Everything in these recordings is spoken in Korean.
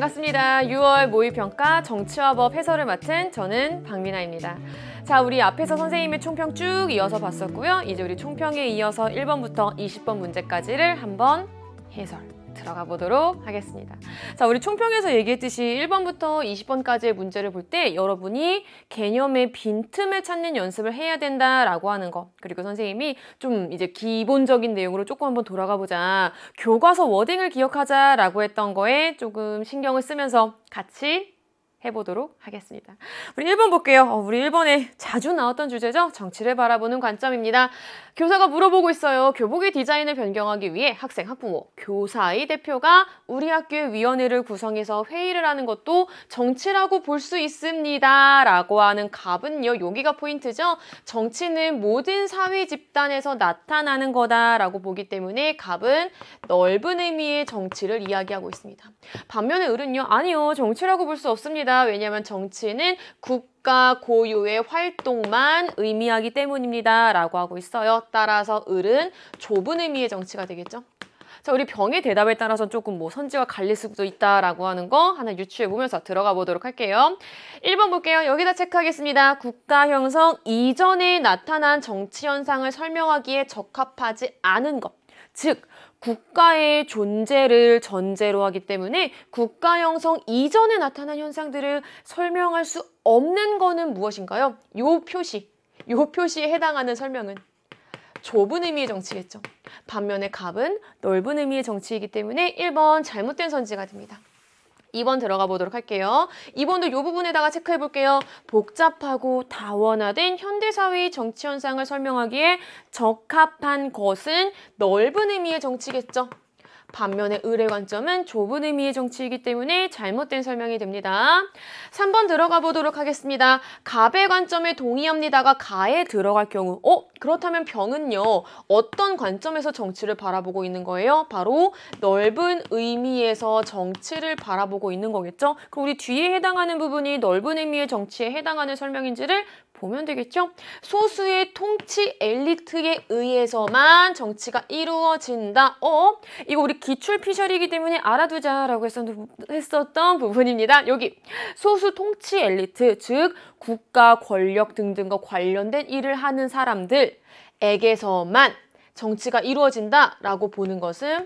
반갑습니다. 6월 모의평가 정치와 법 해설을 맡은 저는 박민아입니다. 자, 우리 앞에서 선생님의 총평 쭉 이어서 봤었고요. 이제 우리 총평에 이어서 1번부터 20번 문제까지를 한번 해설 들어가 보도록 하겠습니다. 자, 우리 총평에서 얘기했듯이 1번부터 20번까지의 문제를 볼 때 여러분이 개념의 빈틈을 찾는 연습을 해야 된다라고 하는 거, 그리고 선생님이 좀 이제 기본적인 내용으로 조금 한번 돌아가 보자, 교과서 워딩을 기억하자라고 했던 거에 조금 신경을 쓰면서 같이 해보도록 하겠습니다. 우리 1번 볼게요. 우리 1번에 자주 나왔던 주제죠. 정치를 바라보는 관점입니다. 교사가 물어보고 있어요. 교복의 디자인을 변경하기 위해 학생, 학부모, 교사의 대표가 우리 학교의 위원회를 구성해서 회의를 하는 것도 정치라고 볼 수 있습니다. 라고 하는 갑은요. 여기가 포인트죠. 정치는 모든 사회 집단에서 나타나는 거다라고 보기 때문에 갑은 넓은 의미의 정치를 이야기하고 있습니다. 반면에 을은요. 아니요. 정치라고 볼 수 없습니다. 왜냐하면 정치는 국가 고유의 활동만 의미하기 때문입니다. 라고 하고 있어요. 따라서 을은 좁은 의미의 정치가 되겠죠. 자, 우리 병의 대답에 따라서 조금 선지가 갈릴 수도 있다라고 하는 거 하나 유추해보면서 들어가 보도록 할게요. 1번 볼게요. 여기다 체크하겠습니다. 국가 형성 이전에 나타난 정치 현상을 설명하기에 적합하지 않은 것. 즉, 국가의 존재를 전제로 하기 때문에 국가 형성 이전에 나타난 현상들을 설명할 수 없는 거는 무엇인가요? 요 표시에 해당하는 설명은 좁은 의미의 정치겠죠. 반면에 갑은 넓은 의미의 정치이기 때문에 1번 잘못된 선지가 됩니다. 2번 들어가 보도록 할게요. 2번도 이 부분에다가 체크해 볼게요. 복잡하고 다원화된 현대사회의 정치 현상을 설명하기에 적합한 것은 넓은 의미의 정치겠죠. 반면에 을의 관점은 좁은 의미의 정치이기 때문에 잘못된 설명이 됩니다. 3번 들어가 보도록 하겠습니다. 갑의 관점에 동의합니다가 가에 들어갈 경우 그렇다면 병은요. 어떤 관점에서 정치를 바라보고 있는 거예요? 바로 넓은 의미에서 정치를 바라보고 있는 거겠죠? 그럼 우리 뒤에 해당하는 부분이 넓은 의미의 정치에 해당하는 설명인지를 보면 되겠죠? 소수의 통치 엘리트에 의해서만 정치가 이루어진다. 이거 우리 기출 피셜이기 때문에 알아두자라고 했었던 부분입니다. 여기 소수 통치 엘리트, 즉 국가 권력 등등과 관련된 일을 하는 사람들에게서만 정치가 이루어진다라고 보는 것은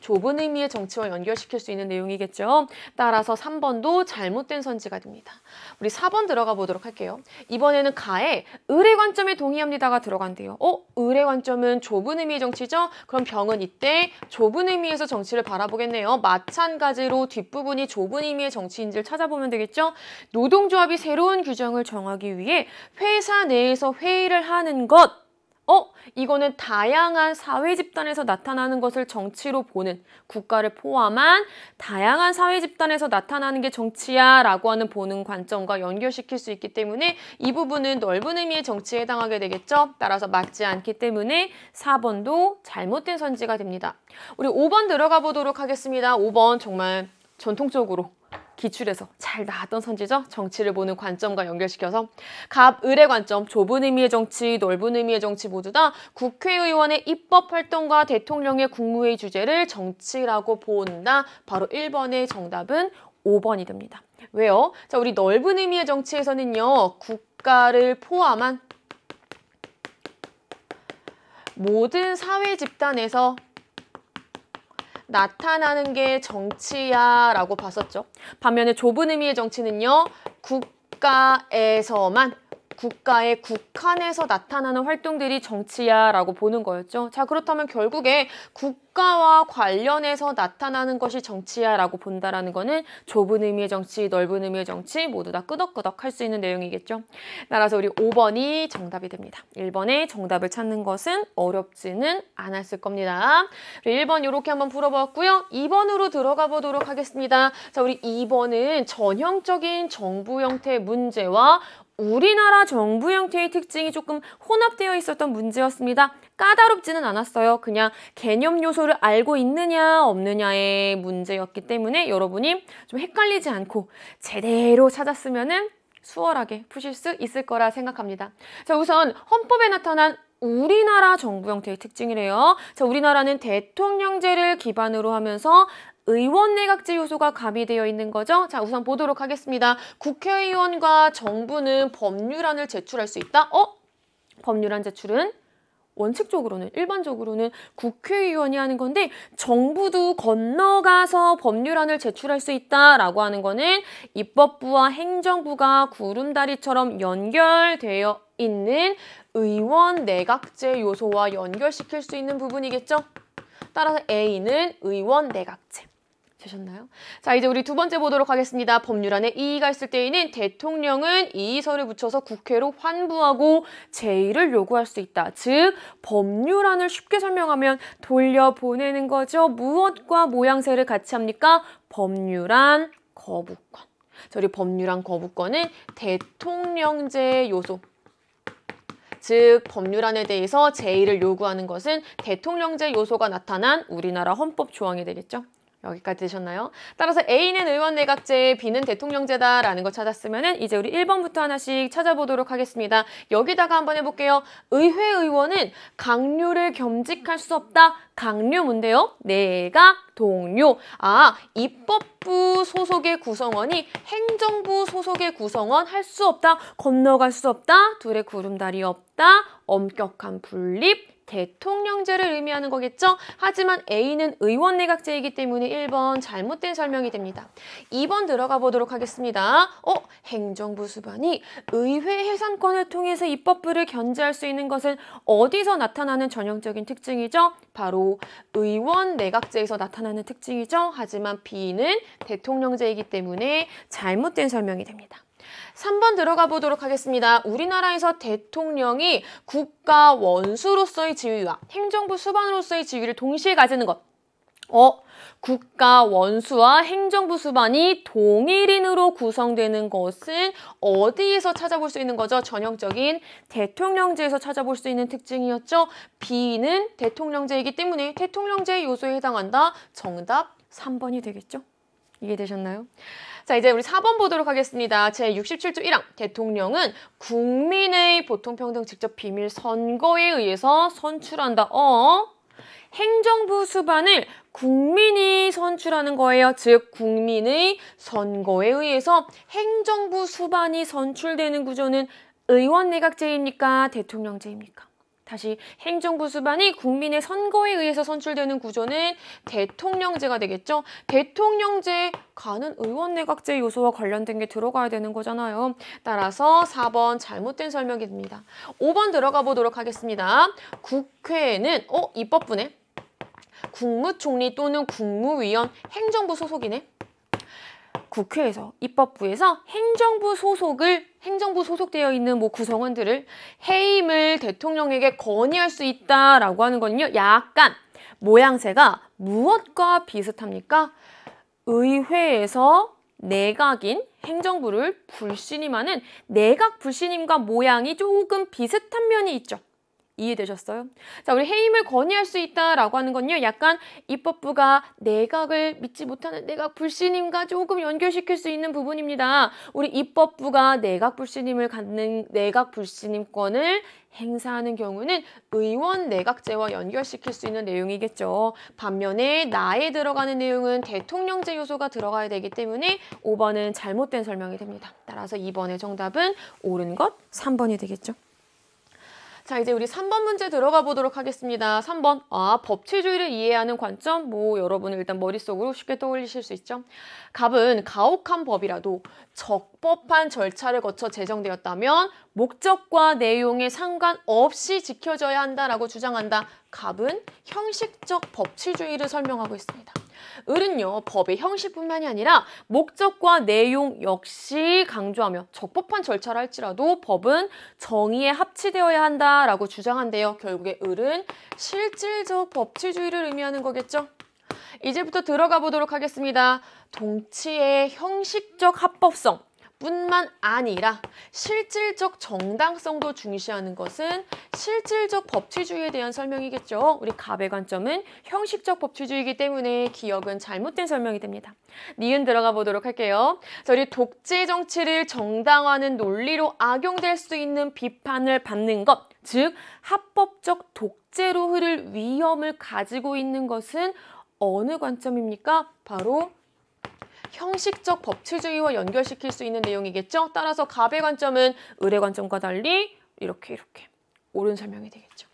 좁은 의미의 정치와 연결시킬 수 있는 내용이겠죠. 따라서 3번도 잘못된 선지가 됩니다. 우리 4번 들어가 보도록 할게요. 이번에는 가에 을의 관점에 동의합니다가 들어간대요. 을의 관점은 좁은 의미의 정치죠? 그럼 병은 이때 좁은 의미에서 정치를 바라보겠네요. 마찬가지로 뒷부분이 좁은 의미의 정치인지를 찾아보면 되겠죠? 노동조합이 새로운 규정을 정하기 위해 회사 내에서 회의를 하는 것. 이거는 다양한 사회 집단에서 나타나는 것을 정치로 보는, 국가를 포함한 다양한 사회 집단에서 나타나는 게 정치야 라고 하는 보는 관점과 연결시킬 수 있기 때문에 이 부분은 넓은 의미의 정치에 해당하게 되겠죠. 따라서 맞지 않기 때문에 4번도 잘못된 선지가 됩니다. 우리 5번 들어가 보도록 하겠습니다. 5번 정말 전통적으로 기출에서 잘 나왔던 선지죠. 정치를 보는 관점과 연결시켜서 갑, 을의 관점, 좁은 의미의 정치, 넓은 의미의 정치 모두 다 국회의원의 입법 활동과 대통령의 국무회의 주제를 정치라고 본다. 바로 1번의 정답은 5번이 됩니다. 왜요? 자, 우리 넓은 의미의 정치에서는요. 국가를 포함한 모든 사회 집단에서 나타나는 게 정치야 라고 봤었죠. 반면에 좁은 의미의 정치는요. 국가에서만, 국가의 국한에서 나타나는 활동들이 정치야 라고 보는 거였죠. 자, 그렇다면 결국에 국가와 관련해서 나타나는 것이 정치야 라고 본다라는 거는 좁은 의미의 정치, 넓은 의미의 정치 모두 다 끄덕끄덕 할 수 있는 내용이겠죠. 따라서 우리 5번이 정답이 됩니다. 1번의 정답을 찾는 것은 어렵지는 않았을 겁니다. 1번 이렇게 한번 풀어봤고요. 2번으로 들어가 보도록 하겠습니다. 자, 우리 2번은 전형적인 정부 형태 문제와 우리나라 정부 형태의 특징이 조금 혼합되어 있었던 문제였습니다. 까다롭지는 않았어요. 그냥 개념 요소를 알고 있느냐 없느냐의 문제였기 때문에 여러분이 좀 헷갈리지 않고 제대로 찾았으면은 수월하게 푸실 수 있을 거라 생각합니다. 자, 우선 헌법에 나타난 우리나라 정부 형태의 특징이래요. 자, 우리나라는 대통령제를 기반으로 하면서 의원 내각제 요소가 가미되어 있는 거죠. 자, 우선 보도록 하겠습니다. 국회의원과 정부는 법률안을 제출할 수 있다. 법률안 제출은 원칙적으로는 일반적으로는 국회의원이 하는 건데 정부도 건너가서 법률안을 제출할 수 있다라고 하는 거는 입법부와 행정부가 구름다리처럼 연결되어 있는 의원 내각제 요소와 연결시킬 수 있는 부분이겠죠. 따라서 A는 의원 내각제. 되셨나요? 자, 이제 우리 두 번째 보도록 하겠습니다. 법률안에 이의가 있을 때에는 대통령은 이의서를 붙여서 국회로 환부하고 제의를 요구할 수 있다. 즉, 법률안을 쉽게 설명하면 돌려보내는 거죠. 무엇과 모양새를 같이 합니까? 법률안 거부권. 자, 우리 법률안 거부권은 대통령제 요소. 즉, 법률안에 대해서 제의를 요구하는 것은 대통령제 요소가 나타난 우리나라 헌법 조항이 되겠죠. 여기까지 되셨나요? 따라서 A는 의원 내각제, B는 대통령제다라는 거 찾았으면 이제 우리 1번부터 하나씩 찾아보도록 하겠습니다. 여기다가 한번 해볼게요. 의회의원은 강요를 겸직할 수 없다. 강요 뭔데요? 내각, 동료. 입법부 소속의 구성원이 행정부 소속의 구성원 할 수 없다. 건너갈 수 없다. 둘의 구름다리 없다. 엄격한 분립. 대통령제를 의미하는 거겠죠? 하지만 A는 의원 내각제이기 때문에 1번 잘못된 설명이 됩니다. 2번 들어가 보도록 하겠습니다. 행정부 수반이 의회 해산권을 통해서 입법부를 견제할 수 있는 것은 어디서 나타나는 전형적인 특징이죠? 바로 의원 내각제에서 나타나는 특징이죠. 하지만 B는 대통령제이기 때문에 잘못된 설명이 됩니다. 3번 들어가 보도록 하겠습니다. 우리나라에서 대통령이 국가 원수로서의 지위와 행정부 수반으로서의 지위를 동시에 가지는 것. 국가 원수와 행정부 수반이 동일인으로 구성되는 것은 어디에서 찾아볼 수 있는 거죠? 전형적인 대통령제에서 찾아볼 수 있는 특징이었죠. B는 대통령제이기 때문에 대통령제 요소에 해당한다. 정답 3번이 되겠죠? 이해되셨나요? 자, 이제 우리 4번 보도록 하겠습니다. 제67조 1항 대통령은 국민의 보통평등 직접 비밀 선거에 의해서 선출한다. 행정부 수반을 국민이 선출하는 거예요. 즉 국민의 선거에 의해서 행정부 수반이 선출되는 구조는 의원 내각제입니까? 대통령제입니까? 다시 행정부 수반이 국민의 선거에 의해서 선출되는 구조는 대통령제가 되겠죠. 대통령제가는 의원 내각제 요소와 관련된 게 들어가야 되는 거잖아요. 따라서 4번 잘못된 설명이 됩니다. 5번 들어가 보도록 하겠습니다. 국회는 입법부네. 국무총리 또는 국무위원 행정부 소속이네. 국회에서 입법부에서 행정부 소속되어 있는 구성원들을 해임을 대통령에게 건의할 수 있다라고 하는 거는요. 약간 모양새가 무엇과 비슷합니까? 의회에서 내각인 행정부를 불신임하는 내각 불신임과 모양이 조금 비슷한 면이 있죠. 이해되셨어요? 자, 우리 해임을 건의할 수 있다라고 하는 건요. 약간 입법부가 내각을 믿지 못하는 내각 불신임과 조금 연결시킬 수 있는 부분입니다. 우리 입법부가 내각 불신임을 갖는 내각 불신임권을 행사하는 경우는 의원 내각제와 연결시킬 수 있는 내용이겠죠. 반면에 나에 들어가는 내용은 대통령제 요소가 들어가야 되기 때문에 5번은 잘못된 설명이 됩니다. 따라서 2번의 정답은 옳은 것 3번이 되겠죠. 자, 이제 우리 3번 문제 들어가 보도록 하겠습니다. 3번. 법치주의를 이해하는 관점. 여러분은 일단 머릿속으로 쉽게 떠올리실 수 있죠. 갑은 가혹한 법이라도 적법한 절차를 거쳐 제정되었다면 목적과 내용에 상관없이 지켜져야 한다라고 주장한다. 갑은 형식적 법치주의를 설명하고 있습니다. 을은요, 법의 형식뿐만이 아니라 목적과 내용 역시 강조하며 적법한 절차를 할지라도 법은 정의에 합치되어야 한다라고 주장한대요. 결국에 을은 실질적 법치주의를 의미하는 거겠죠. 이제부터 들어가 보도록 하겠습니다. 동치의 형식적 합법성 뿐만 아니라 실질적 정당성도 중시하는 것은 실질적 법치주의에 대한 설명이겠죠. 우리 갑의 관점은 형식적 법치주의이기 때문에 기억은 잘못된 설명이 됩니다. 니은 들어가 보도록 할게요. 자, 우리 독재 정치를 정당화하는 논리로 악용될 수 있는 비판을 받는 것, 즉 합법적 독재로 흐를 위험을 가지고 있는 것은 어느 관점입니까? 바로 형식적 법치주의와 연결시킬 수 있는 내용이겠죠. 따라서 갑의 관점은 을의 관점과 달리 이렇게 옳은 설명이 되겠죠.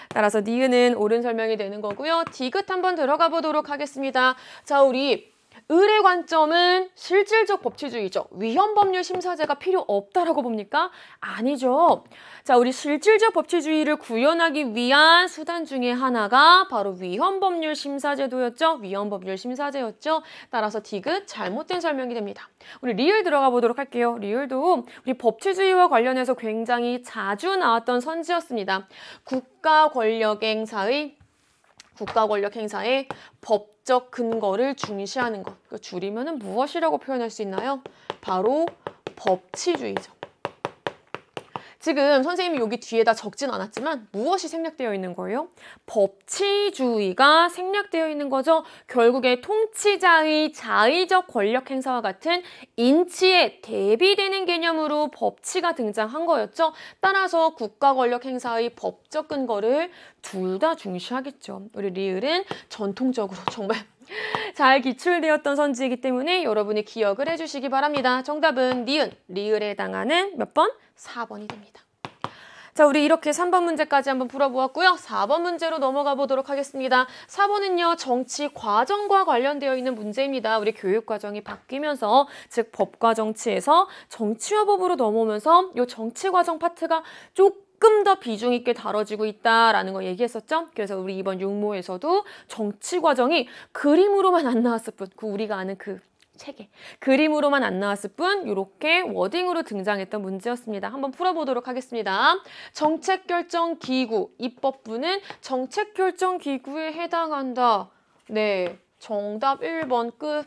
따라서 니은은 옳은 설명이 되는 거고요. 디귿 한번 들어가 보도록 하겠습니다. 자, 우리 을의 관점은 실질적 법치주의죠. 위헌법률 심사제가 필요 없다라고 봅니까? 아니죠. 자, 우리 실질적 법치주의를 구현하기 위한 수단 중에 하나가 바로 위헌법률 심사제도였죠. 위헌법률 심사제였죠. 따라서 디귿 잘못된 설명이 됩니다. 우리 리을 들어가 보도록 할게요. 리을도 우리 법치주의와 관련해서 굉장히 자주 나왔던 선지였습니다. 국가 권력 행사의 법적 근거를 중시하는 것. 줄이면은 무엇이라고 표현할 수 있나요? 바로 법치주의죠. 지금 선생님이 여기 뒤에다 적진 않았지만 무엇이 생략되어 있는 거예요? 법치주의가 생략되어 있는 거죠. 결국에 통치자의 자의적 권력 행사와 같은 인치에 대비되는 개념으로 법치가 등장한 거였죠. 따라서 국가 권력 행사의 법적 근거를 둘 다 중시하겠죠. 우리 리을은 전통적으로 정말 잘 기출되었던 선지이기 때문에 여러분이 기억을 해주시기 바랍니다. 정답은 니은, 리을에 해당하는 몇 번? 4번이 됩니다. 자, 우리 이렇게 3번 문제까지 한번 풀어보았고요. 4번 문제로 넘어가 보도록 하겠습니다. 4번은요, 정치 과정과 관련되어 있는 문제입니다. 우리 교육 과정이 바뀌면서, 즉 법과 정치에서 정치와 법으로 넘어오면서 이 정치 과정 파트가 조금 더 비중 있게 다뤄지고 있다라는 거 얘기했었죠. 그래서 우리 이번 6모에서도 정치 과정이 그림으로만 안 나왔을 뿐, 우리가 아는 그 책에 그림으로만 안 나왔을 뿐 이렇게 워딩으로 등장했던 문제였습니다. 한번 풀어보도록 하겠습니다. 정책결정기구, 입법부는 정책결정기구에 해당한다. 네, 정답 1번 끝.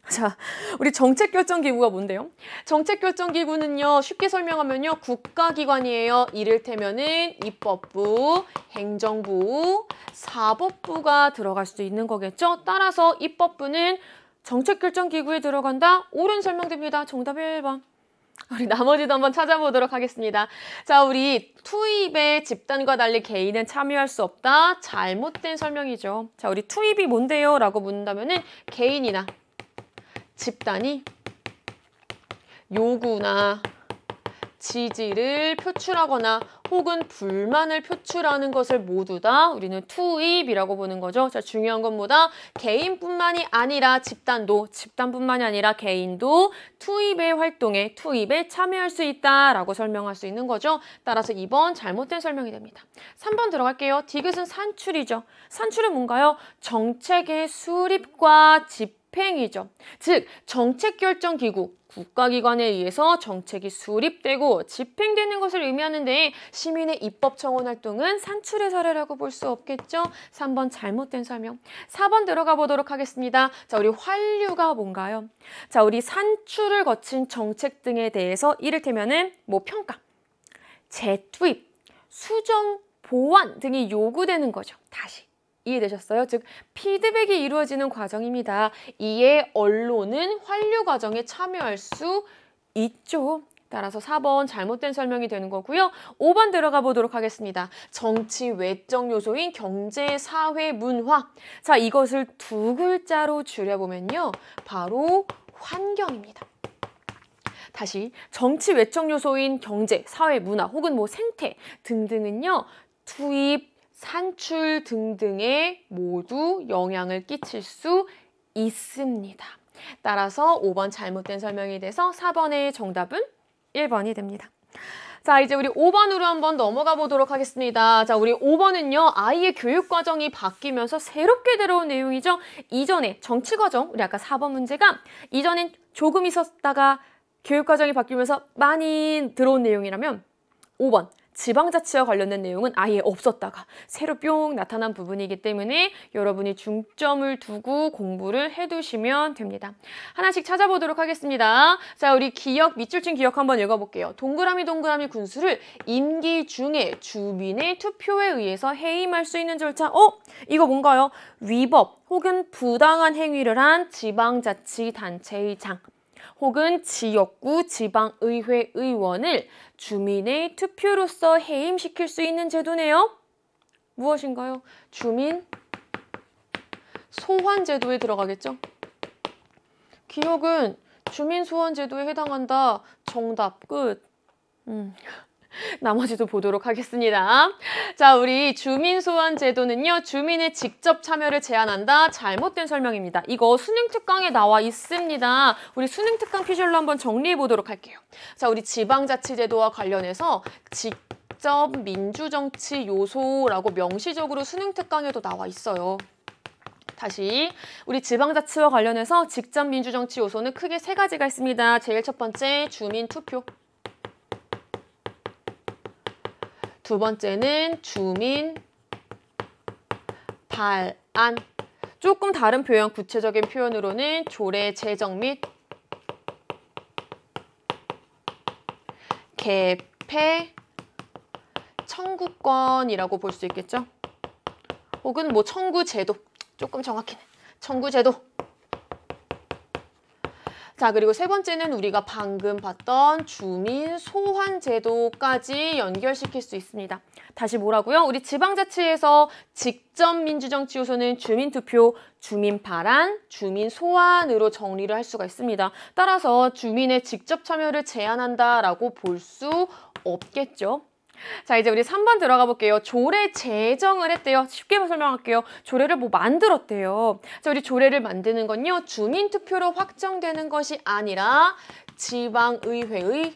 자, 우리 정책결정기구가 뭔데요? 정책결정기구는요, 쉽게 설명하면요, 국가기관이에요. 이를테면은 입법부, 행정부, 사법부가 들어갈 수도 있는 거겠죠. 따라서 입법부는 정책결정기구에 들어간다? 옳은 설명됩니다. 정답 1번. 우리 나머지도 한번 찾아보도록 하겠습니다. 자, 우리 투입에 집단과 달리 개인은 참여할 수 없다. 잘못된 설명이죠. 자, 우리 투입이 뭔데요? 라고 묻는다면은 개인이나 집단이 요구나 지지를 표출하거나 혹은 불만을 표출하는 것을 모두 다 우리는 투입이라고 보는 거죠. 자, 중요한 건 뭐다? 개인뿐만이 아니라 집단뿐만이 아니라 개인도 투입의 활동에, 투입에 참여할 수 있다라고 설명할 수 있는 거죠. 따라서 2번 잘못된 설명이 됩니다. 3번 들어갈게요. 디귿은 산출이죠. 산출은 뭔가요? 정책의 수립과 집행이죠. 즉, 정책결정기구, 국가기관에 의해서 정책이 수립되고 집행되는 것을 의미하는데 시민의 입법청원 활동은 산출의 사례라고 볼 수 없겠죠? 3번 잘못된 설명. 4번 들어가 보도록 하겠습니다. 자, 우리 환류가 뭔가요? 자, 우리 산출을 거친 정책 등에 대해서 이를테면은 평가, 재투입, 수정, 보완 등이 요구되는 거죠. 다시. 이해되셨어요? 즉, 피드백이 이루어지는 과정입니다. 이에 언론은 환류 과정에 참여할 수 있죠. 따라서 4번 잘못된 설명이 되는 거고요. 5번 들어가 보도록 하겠습니다. 정치 외적 요소인 경제, 사회, 문화. 자, 이것을 두 글자로 줄여보면요. 바로 환경입니다. 다시, 정치 외적 요소인 경제, 사회, 문화 혹은 생태 등등은요. 투입, 산출 등등에 모두 영향을 끼칠 수 있습니다. 따라서 5번 잘못된 설명이 돼서 4번의 정답은 1번이 됩니다. 자, 이제 우리 5번으로 한번 넘어가 보도록 하겠습니다. 자, 우리 5번은요, 아이의 교육 과정이 바뀌면서 새롭게 들어온 내용이죠. 이전에 정치 과정, 우리 아까 4번 문제가 이전엔 조금 있었다가 교육 과정이 바뀌면서 많이 들어온 내용이라면 5번 지방자치와 관련된 내용은 아예 없었다가 새로 뿅 나타난 부분이기 때문에 여러분이 중점을 두고 공부를 해두시면 됩니다. 하나씩 찾아보도록 하겠습니다. 자, 우리 기억, 밑줄친 기억 한번 읽어볼게요. 동그라미 군수를 임기 중에 주민의 투표에 의해서 해임할 수 있는 절차. 이거 뭔가요? 위법 혹은 부당한 행위를 한 지방자치단체의장 혹은 지역구 지방의회 의원을 주민의 투표로서 해임시킬 수 있는 제도네요. 무엇인가요? 주민 소환제도에 들어가겠죠? 기억은 주민소환제도에 해당한다. 정답 끝. 나머지도 보도록 하겠습니다. 자, 우리 주민소환제도는요. 주민의 직접 참여를 제한한다. 잘못된 설명입니다. 이거 수능특강에 나와 있습니다. 우리 수능특강 피셜로 한번 정리해 보도록 할게요. 자, 우리 지방자치제도와 관련해서 직접 민주정치 요소라고 명시적으로 수능특강에도 나와 있어요. 다시 우리 지방자치와 관련해서 직접 민주정치 요소는 크게 3가지가 있습니다. 제일 첫 번째 주민투표. 두 번째는 주민 발안. 조금 다른 표현, 구체적인 표현으로는 조례 제정 및 개폐 청구권이라고 볼 수 있겠죠. 혹은 뭐 청구제도, 조금 정확히는 청구제도. 자, 그리고 세 번째는 우리가 방금 봤던 주민소환제도까지 연결시킬 수 있습니다. 다시 뭐라고요? 우리 지방자치에서 직접 민주정치 요소는 주민투표, 주민발안, 주민소환으로 정리를 할 수가 있습니다. 따라서 주민의 직접 참여를 제한한다라고 볼 수 없겠죠. 자, 이제 우리 3번 들어가 볼게요. 조례 제정을 했대요. 쉽게 설명할게요. 조례를 뭐 만들었대요. 자, 우리 조례를 만드는 건요. 주민투표로 확정되는 것이 아니라 지방의회의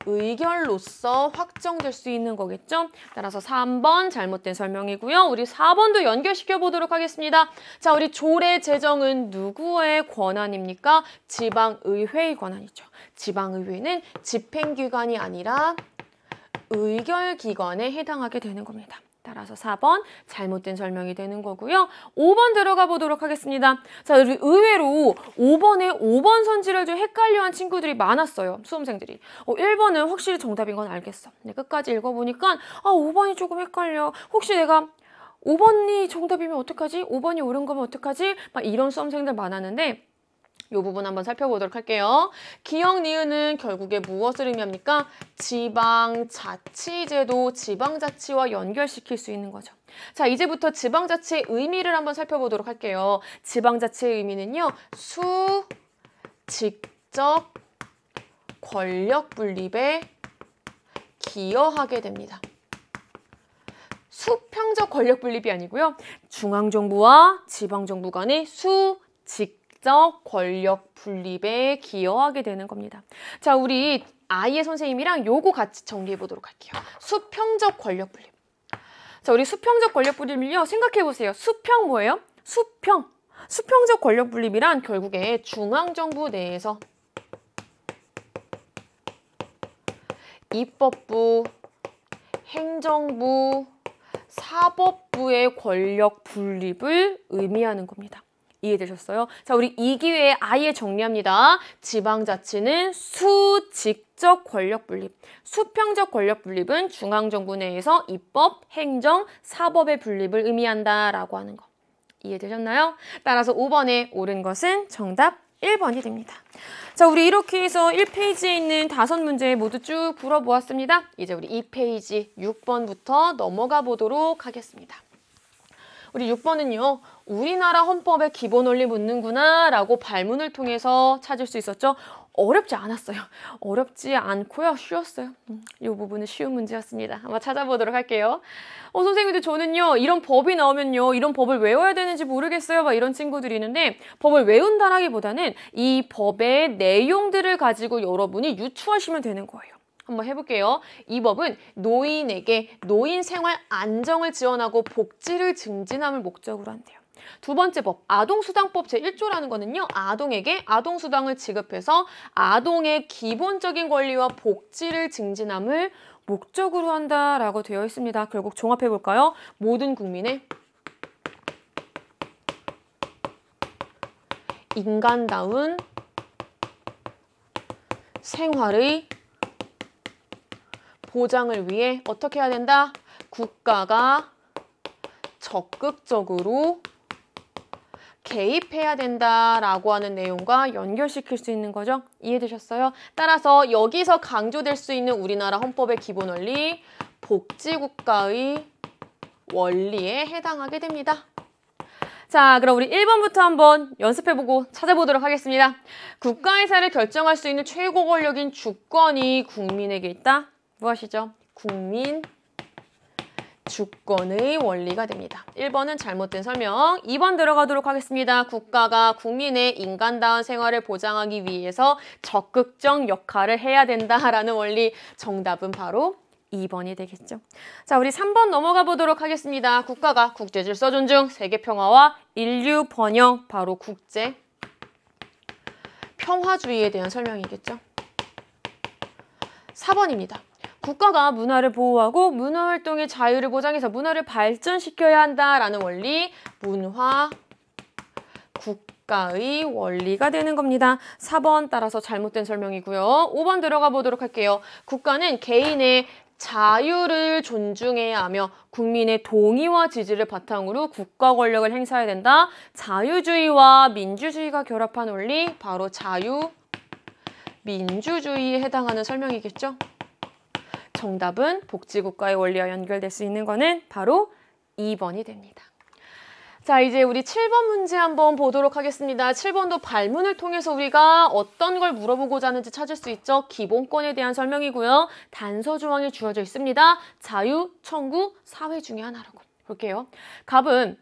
의결로서 확정될 수 있는 거겠죠. 따라서 3번 잘못된 설명이고요. 우리 4번도 연결시켜 보도록 하겠습니다. 자, 우리 조례 제정은 누구의 권한입니까? 지방의회의 권한이죠. 지방의회는 집행기관이 아니라 의결기관에 해당하게 되는 겁니다. 따라서 4번 잘못된 설명이 되는 거고요. 5번 들어가 보도록 하겠습니다. 자, 우리 의외로 5번에 5번 선지를 좀 헷갈려한 친구들이 많았어요. 수험생들이. 1번은 확실히 정답인 건 알겠어. 네, 끝까지 읽어보니까 5번이 조금 헷갈려. 혹시 내가 5번이 정답이면 어떡하지? 5번이 옳은 거면 어떡하지? 막 이런 수험생들 많았는데 이 부분 한번 살펴보도록 할게요. 기역, 니은은 결국에 무엇을 의미합니까? 지방자치제도, 지방자치와 연결시킬 수 있는 거죠. 자, 이제부터 지방자치의 의미를 한번 살펴보도록 할게요. 지방자치의 의미는요. 수, 직접, 권력 분립에 기여하게 됩니다. 수평적 권력 분립이 아니고요. 중앙정부와 지방정부 간의 수, 직접 권력 분립에 기여하게 되는 겁니다. 자, 우리 아이의 선생님이랑 요거 같이 정리해 보도록 할게요. 수평적 권력 분립. 자, 우리 수평적 권력 분립을요. 생각해 보세요. 수평 뭐예요? 수평. 수평적 권력 분립이란 결국에 중앙정부 내에서 입법부, 행정부, 사법부의 권력 분립을 의미하는 겁니다. 이해되셨어요? 자, 우리 이 기회에 아예 정리합니다. 지방자치는 수직적 권력 분립, 수평적 권력 분립은 중앙정부 내에서 입법, 행정, 사법의 분립을 의미한다라고 하는 거. 이해되셨나요? 따라서 5번에 옳은 것은 정답 1번이 됩니다. 자, 우리 이렇게 해서 1페이지에 있는 5문제 모두 쭉 풀어보았습니다. 이제 우리 2페이지 6번부터 넘어가 보도록 하겠습니다. 우리 6번은요. 우리나라 헌법에 기본 원리 묻는구나 라고 발문을 통해서 찾을 수 있었죠. 어렵지 않았어요. 어렵지 않고요. 쉬웠어요. 이 부분은 쉬운 문제였습니다. 한번 찾아보도록 할게요. 선생님들 저는요. 이런 법이 나오면요. 이런 법을 외워야 되는지 모르겠어요. 막 이런 친구들이 있는데 법을 외운다라기보다는 이 법의 내용들을 가지고 여러분이 유추하시면 되는 거예요. 한번 해볼게요. 이 법은 노인에게 노인 생활 안정을 지원하고 복지를 증진함을 목적으로 한대요. 두 번째 법, 아동수당법 제1조라는 거는요. 아동에게 아동수당을 지급해서 아동의 기본적인 권리와 복지를 증진함을 목적으로 한다라고 되어 있습니다. 결국 종합해볼까요? 모든 국민의 인간다운 생활의 보장을 위해 어떻게 해야 된다? 국가가 적극적으로 개입해야 된다라고 하는 내용과 연결시킬 수 있는 거죠. 이해되셨어요? 따라서 여기서 강조될 수 있는 우리나라 헌법의 기본 원리, 복지국가의 원리에 해당하게 됩니다. 자, 그럼 우리 1번부터 한번 연습해보고 찾아보도록 하겠습니다. 국가의사를 결정할 수 있는 최고 권력인 주권이 국민에게 있다. 무엇이죠? 국민 주권의 원리가 됩니다. 1번은 잘못된 설명. 2번 들어가도록 하겠습니다. 국가가 국민의 인간다운 생활을 보장하기 위해서 적극적 역할을 해야 된다라는 원리. 정답은 바로 2번이 되겠죠. 자, 우리 3번 넘어가 보도록 하겠습니다. 국가가 국제질서 존중, 세계평화와 인류 번영, 바로 국제 평화주의에 대한 설명이겠죠. 4번입니다. 국가가 문화를 보호하고 문화활동의 자유를 보장해서 문화를 발전시켜야 한다라는 원리, 문화 국가의 원리가 되는 겁니다. 4번 따라서 잘못된 설명이고요. 5번 들어가 보도록 할게요. 국가는 개인의 자유를 존중해야 하며 국민의 동의와 지지를 바탕으로 국가 권력을 행사해야 된다. 자유주의와 민주주의가 결합한 원리, 바로 자유민주주의에 해당하는 설명이겠죠. 정답은 복지국가의 원리와 연결될 수 있는 거는 바로 2번이 됩니다. 자, 이제 우리 7번 문제 한번 보도록 하겠습니다. 7번도 발문을 통해서 우리가 어떤 걸 물어보고자 하는지 찾을 수 있죠. 기본권에 대한 설명이고요. 단서 조항이 주어져 있습니다. 자유, 청구, 사회 중에 하나라고. 볼게요. 갑은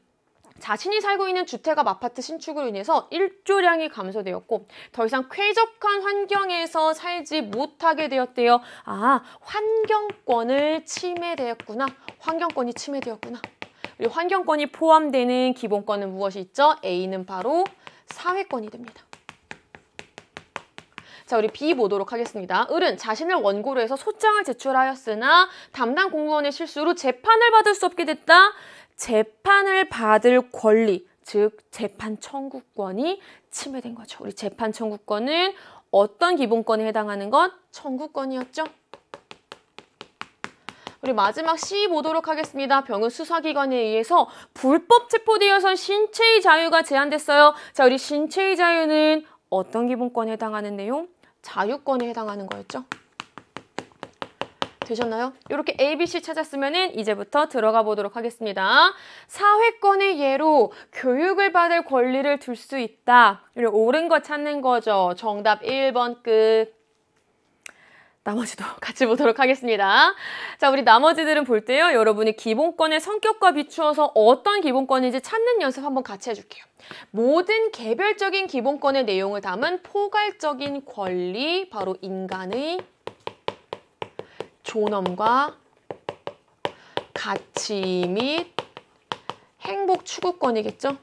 자신이 살고 있는 주택업 아파트 신축으로 인해서 일조량이 감소되었고 더 이상 쾌적한 환경에서 살지 못하게 되었대요. 아, 환경권을 침해되었구나. 환경권이 침해되었구나. 그리고 환경권이 포함되는 기본권은 무엇이 있죠? A는 바로 사회권이 됩니다. 자, 우리 B 보도록 하겠습니다. 을은 자신을 원고로 해서 소장을 제출하였으나 담당 공무원의 실수로 재판을 받을 수 없게 됐다. 재판을 받을 권리, 즉 재판 청구권이 침해된 거죠. 우리 재판 청구권은 어떤 기본권에 해당하는 것? 청구권이었죠. 우리 마지막 C 보도록 하겠습니다. 병은 수사기관에 의해서 불법 체포되어서 신체의 자유가 제한됐어요. 자, 우리 신체의 자유는 어떤 기본권에 해당하는 내용? 자유권에 해당하는 거였죠. 되셨나요? 이렇게 A, B, C 찾았으면 이제부터 들어가 보도록 하겠습니다. 사회권의 예로 교육을 받을 권리를 둘 수 있다. 그리고 옳은 거 찾는 거죠. 정답 1번 끝. 나머지도 같이 보도록 하겠습니다. 자, 우리 나머지들은 볼 때요. 여러분이 기본권의 성격과 비추어서 어떤 기본권인지 찾는 연습 한번 같이 해줄게요. 모든 개별적인 기본권의 내용을 담은 포괄적인 권리, 바로 인간의 존엄과 가치 및 행복 추구권이겠죠?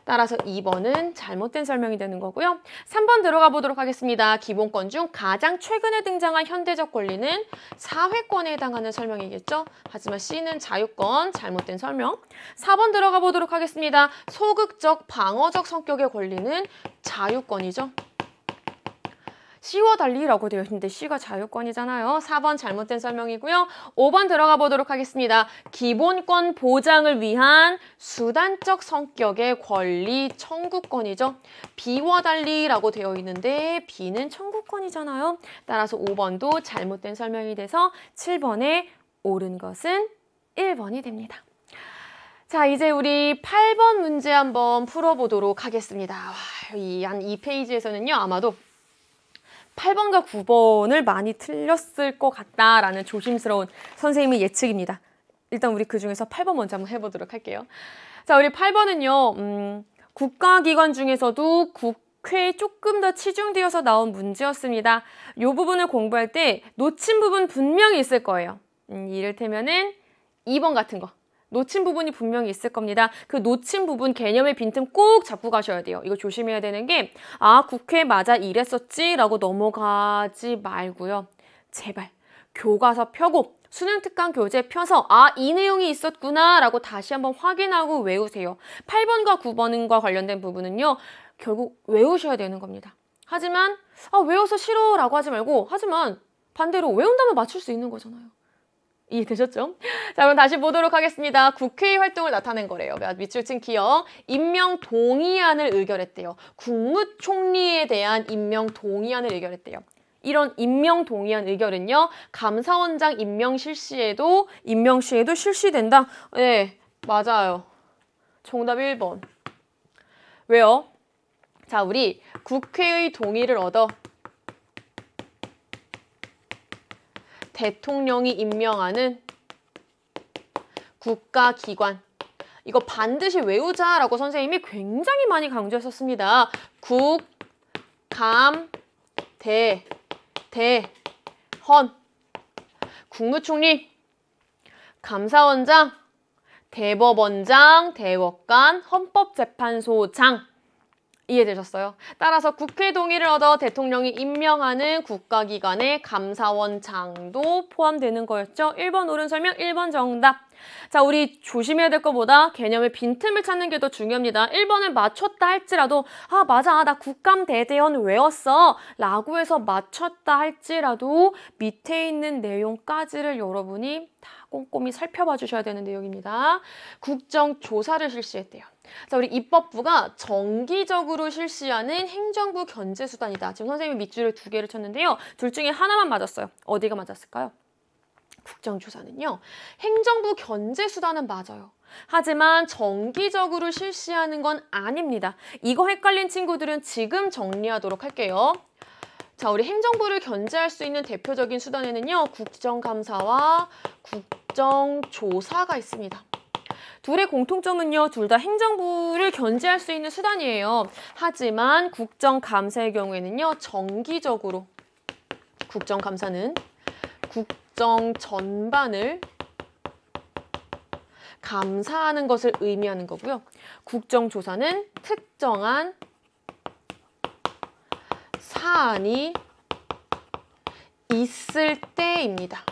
따라서 2번은 잘못된 설명이 되는 거고요. 3번 들어가 보도록 하겠습니다. 기본권 중 가장 최근에 등장한 현대적 권리는 사회권에 해당하는 설명이겠죠? 하지만 C는 자유권, 잘못된 설명. 4번 들어가 보도록 하겠습니다. 소극적, 방어적 성격의 권리는 자유권이죠. C와 달리라고 되어 있는데 C가 자유권이잖아요. 4번 잘못된 설명이고요. 5번 들어가 보도록 하겠습니다. 기본권 보장을 위한 수단적 성격의 권리 청구권이죠. B와 달리라고 되어 있는데 B는 청구권이잖아요. 따라서 5번도 잘못된 설명이 돼서 7번에 옳은 것은 1번이 됩니다. 자, 이제 우리 8번 문제 한번 풀어보도록 하겠습니다. 한 2페이지에서는요. 아마도 8번과 9번을 많이 틀렸을 것 같다라는 조심스러운 선생님의 예측입니다. 일단 우리 그중에서 8번 먼저 한번 해보도록 할게요. 자, 우리 8번은요. 국가기관 중에서도 국회에 조금 더 치중되어서 나온 문제였습니다. 이 부분을 공부할 때 놓친 부분 분명히 있을 거예요. 이를테면은 2번 같은 거. 놓친 부분이 분명히 있을 겁니다. 그 놓친 부분 개념의 빈틈 꼭 잡고 가셔야 돼요. 이거 조심해야 되는 게 아, 국회 맞아 이랬었지 라고 넘어가지 말고요. 제발 교과서 펴고 수능 특강 교재 펴서 아, 이 내용이 있었구나 라고 다시 한번 확인하고 외우세요. 8번과 9번과 관련된 부분은요. 결국 외우셔야 되는 겁니다. 하지만 아, 외워서 싫어 라고 하지 말고 하지만 반대로 외운다면 맞출 수 있는 거잖아요. 이해되셨죠? 자, 그럼 다시 보도록 하겠습니다. 국회의 활동을 나타낸 거래요. 밑줄 친 기억. 임명 동의안을 의결했대요. 국무총리에 대한 임명 동의안을 의결했대요. 이런 임명 동의안 의결은요. 감사원장 임명 시에도 실시된다. 네, 맞아요. 정답 1번. 왜요? 자, 우리 국회의 동의를 얻어 대통령이 임명하는 국가기관. 이거 반드시 외우자라고 선생님이 굉장히 많이 강조했었습니다. 국, 감, 대, 헌. 국무총리, 감사원장, 대법원장, 대법관, 헌법재판소장. 이해되셨어요? 따라서 국회 동의를 얻어 대통령이 임명하는 국가기관의 감사원장도 포함되는 거였죠. 1번 옳은 설명, 1번 정답. 자, 우리 조심해야 될 것보다 개념의 빈틈을 찾는 게 더 중요합니다. 1번을 맞췄다 할지라도 아, 맞아. 나 국감대대헌 외웠어. 라고 해서 맞췄다 할지라도 밑에 있는 내용까지를 여러분이 다 꼼꼼히 살펴봐 주셔야 되는 내용입니다. 국정조사를 실시했대요. 자, 우리 입법부가 정기적으로 실시하는 행정부 견제수단이다. 지금 선생님이 밑줄을 2개를 쳤는데요. 둘 중에 하나만 맞았어요. 어디가 맞았을까요? 국정조사는요. 행정부 견제수단은 맞아요. 하지만 정기적으로 실시하는 건 아닙니다. 이거 헷갈린 친구들은 지금 정리하도록 할게요. 자, 우리 행정부를 견제할 수 있는 대표적인 수단에는요. 국정감사와 국정조사가 있습니다. 둘의 공통점은요. 둘 다 행정부를 견제할 수 있는 수단이에요. 하지만 국정감사의 경우에는요. 정기적으로 국정감사는 국정 전반을 감사하는 것을 의미하는 거고요. 국정조사는 특정한 사안이 있을 때입니다.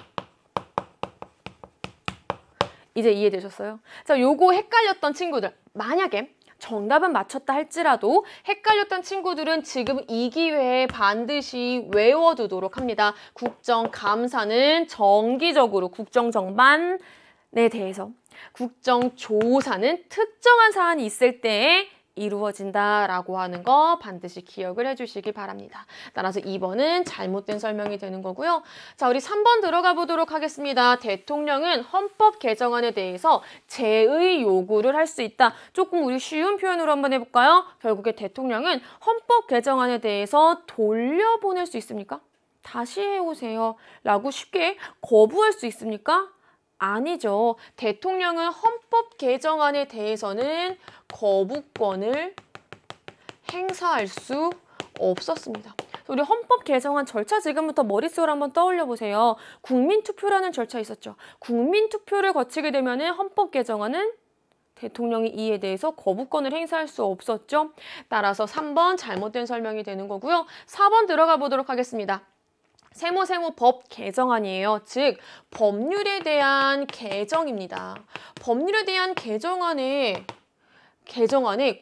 이제 이해되셨어요? 자, 요거 헷갈렸던 친구들, 만약에 정답은 맞췄다 할지라도 헷갈렸던 친구들은 지금 이 기회에 반드시 외워두도록 합니다. 국정감사는 정기적으로 국정정반에 대해서, 국정조사는 특정한 사안이 있을 때에 이루어진다라고 하는 거 반드시 기억을 해주시기 바랍니다. 따라서 2번은 잘못된 설명이 되는 거고요. 자, 우리 3번 들어가 보도록 하겠습니다. 대통령은 헌법 개정안에 대해서 제의 요구를 할 수 있다. 조금 우리 쉬운 표현으로 한번 해볼까요? 결국에 대통령은 헌법 개정안에 대해서 돌려보낼 수 있습니까? 다시 해오세요 라고 쉽게 거부할 수 있습니까? 아니죠. 대통령은 헌법 개정안에 대해서는 거부권을 행사할 수 없었습니다. 우리 헌법 개정안 절차 지금부터 머릿속으로 한번 떠올려 보세요. 국민투표라는 절차 있었죠. 국민투표를 거치게 되면 헌법 개정안은 대통령이 이에 대해서 거부권을 행사할 수 없었죠. 따라서 3번 잘못된 설명이 되는 거고요. 4번 들어가 보도록 하겠습니다. 세무법 개정안이에요. 즉 법률에 대한 개정입니다. 법률에 대한 개정안에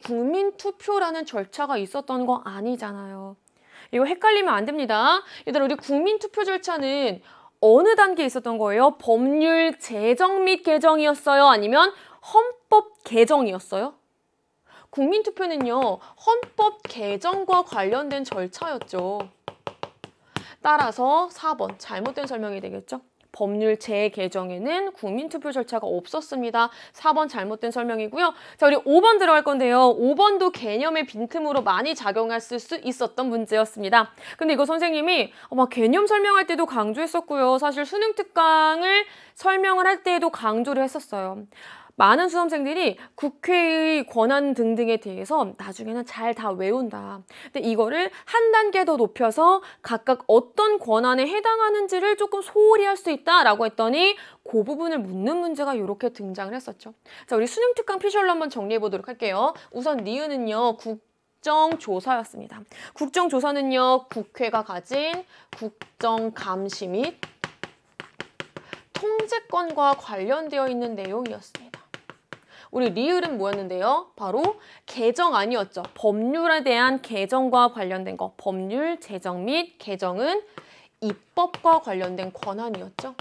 국민투표라는 절차가 있었던 거 아니잖아요. 이거 헷갈리면 안 됩니다. 얘들아, 우리 국민투표 절차는 어느 단계에 있었던 거예요? 법률 제정 및 개정이었어요? 아니면 헌법 개정이었어요? 국민투표는요, 헌법 개정과 관련된 절차였죠. 따라서 4번 잘못된 설명이 되겠죠? 법률 재개정에는 국민투표 절차가 없었습니다. 4번 잘못된 설명이고요. 자, 우리 5번 들어갈 건데요. 5번도 개념의 빈틈으로 많이 작용했을 수 있었던 문제였습니다. 근데 이거 선생님이 막 개념 설명할 때도 강조했었고요. 사실 수능 특강을 설명을 할 때에도 강조를 했었어요. 많은 수험생들이 국회의 권한 등등에 대해서 나중에는 잘 다 외운다. 근데 이거를 한 단계 더 높여서 각각 어떤 권한에 해당하는지를 조금 소홀히 할 수 있다라고 했더니 그 부분을 묻는 문제가 이렇게 등장을 했었죠. 자, 우리 수능 특강 피셜로 한번 정리해 보도록 할게요. 우선 니은은요. 국정조사였습니다. 국정조사는요. 국회가 가진 국정감시 및 통제권과 관련되어 있는 내용이었습니다. 우리 리을은 뭐였는데요? 바로 개정안이었죠. 법률에 대한 개정과 관련된 거. 법률 제정 및 개정은 입법과 관련된 권한이었죠.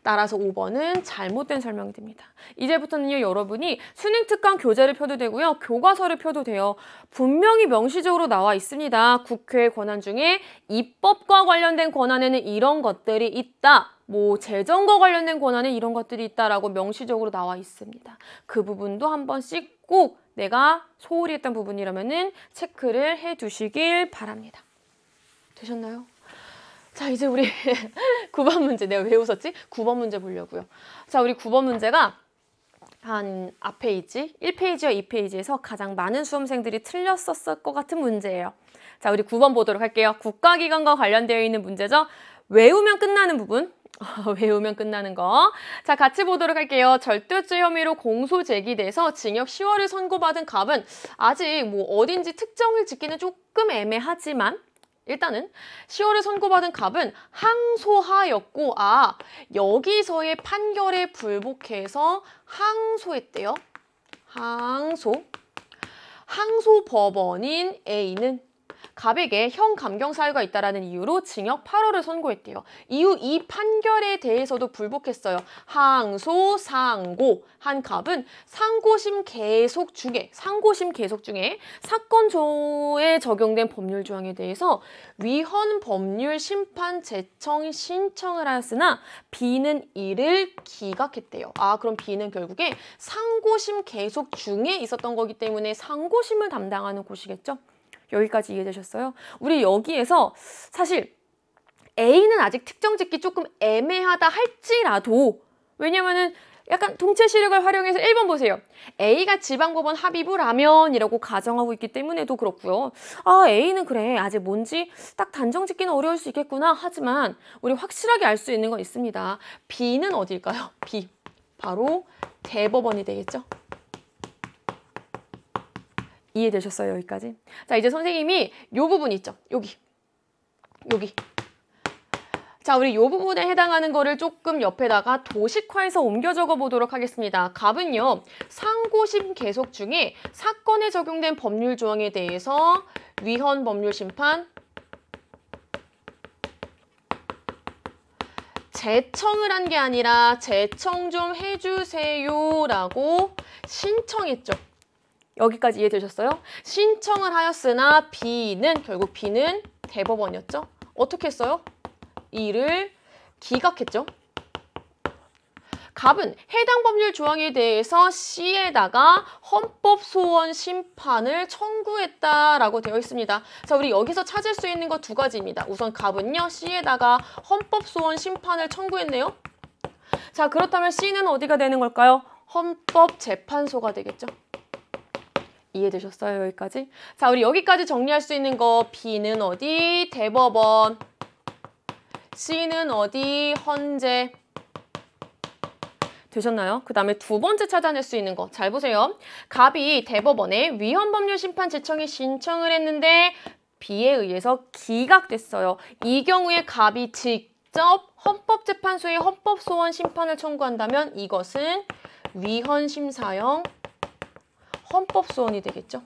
따라서 5번은 잘못된 설명이 됩니다. 이제부터는요, 여러분이 수능 특강 교재를 펴도 되고요, 교과서를 펴도 돼요. 분명히 명시적으로 나와 있습니다. 국회의 권한 중에 입법과 관련된 권한에는 이런 것들이 있다. 뭐 재정과 관련된 권한에 이런 것들이 있다라고 명시적으로 나와 있습니다. 그 부분도 한 번씩 꼭 내가 소홀히 했던 부분이라면은 체크를 해 두시길 바랍니다. 되셨나요? 자, 이제 우리 9번 문제, 내가 왜 웃었지? 9번 문제 보려고요. 자, 우리 9번 문제가 한 앞페이지, 1페이지와 2페이지에서 가장 많은 수험생들이 틀렸었을 것 같은 문제예요. 자, 우리 9번 보도록 할게요. 국가기관과 관련되어 있는 문제죠. 외우면 끝나는 부분. 외우면 끝나는 거. 자, 같이 보도록 할게요. 절도죄 혐의로 공소 제기돼서 징역 10월을 선고받은 갑은 아직 뭐 어딘지 특정을 짓기는 조금 애매하지만 일단은 10월을 선고받은 갑은 항소하였고, 여기서의 판결에 불복해서 항소했대요. 항소 법원인 A는 갑에게 형 감경 사유가 있다라는 이유로 징역 8월을 선고했대요. 이후 이 판결에 대해서도 불복했어요. 항소, 상고 한 갑은 상고심 계속 중에 사건조에 적용된 법률 조항에 대해서 위헌 법률 심판 제청 신청을 하였으나 B는 이를 기각했대요. 그럼 B는 결국에 상고심 계속 중에 있었던 거기 때문에 상고심을 담당하는 곳이겠죠. 여기까지 이해되셨어요? 우리 여기에서 사실 A는 아직 특정 짓기 조금 애매하다 할지라도, 왜냐면은 약간 동체 시력을 활용해서 1번 보세요. A가 지방법원 합의부라면 이라고 가정하고 있기 때문에도 그렇고요. A는 그래, 아직 뭔지 딱 단정 짓기는 어려울 수 있겠구나. 하지만 우리 확실하게 알 수 있는 건 있습니다. B는 어딜까요? B. 바로 대법원이 되겠죠. 이해되셨어요? 여기까지? 자, 이제 선생님이 요 부분 있죠? 여기. 자, 우리 요 부분에 해당하는 거를 조금 옆에다가 도식화해서 옮겨 적어 보도록 하겠습니다. 갑은요, 상고심 계속 중에 사건에 적용된 법률 조항에 대해서 위헌 법률 심판 제청을 한 게 아니라 제청 좀 해주세요라고 신청했죠. 여기까지 이해되셨어요? 신청을 하였으나 결국 B는 대법원이었죠. 어떻게 했어요? 이를 기각했죠. 갑은 해당 법률 조항에 대해서 C에다가 헌법소원 심판을 청구했다라고 되어 있습니다. 자, 우리 여기서 찾을 수 있는 거 두 가지입니다. 우선 갑은요, C에다가 헌법소원 심판을 청구했네요. 자, 그렇다면 C는 어디가 되는 걸까요? 헌법재판소가 되겠죠. 이해되셨어요? 여기까지? 자, 우리 여기까지 정리할 수 있는 거, B는 어디? 대법원. C는 어디? 헌재. 되셨나요? 그 다음에 두 번째 찾아낼 수 있는 거. 잘 보세요. 갑이 대법원에 위헌법률 심판 제청에 신청을 했는데 B에 의해서 기각됐어요. 이 경우에 갑이 직접 헌법재판소에 헌법소원 심판을 청구한다면 이것은 위헌심사형 헌법소원이 되겠죠?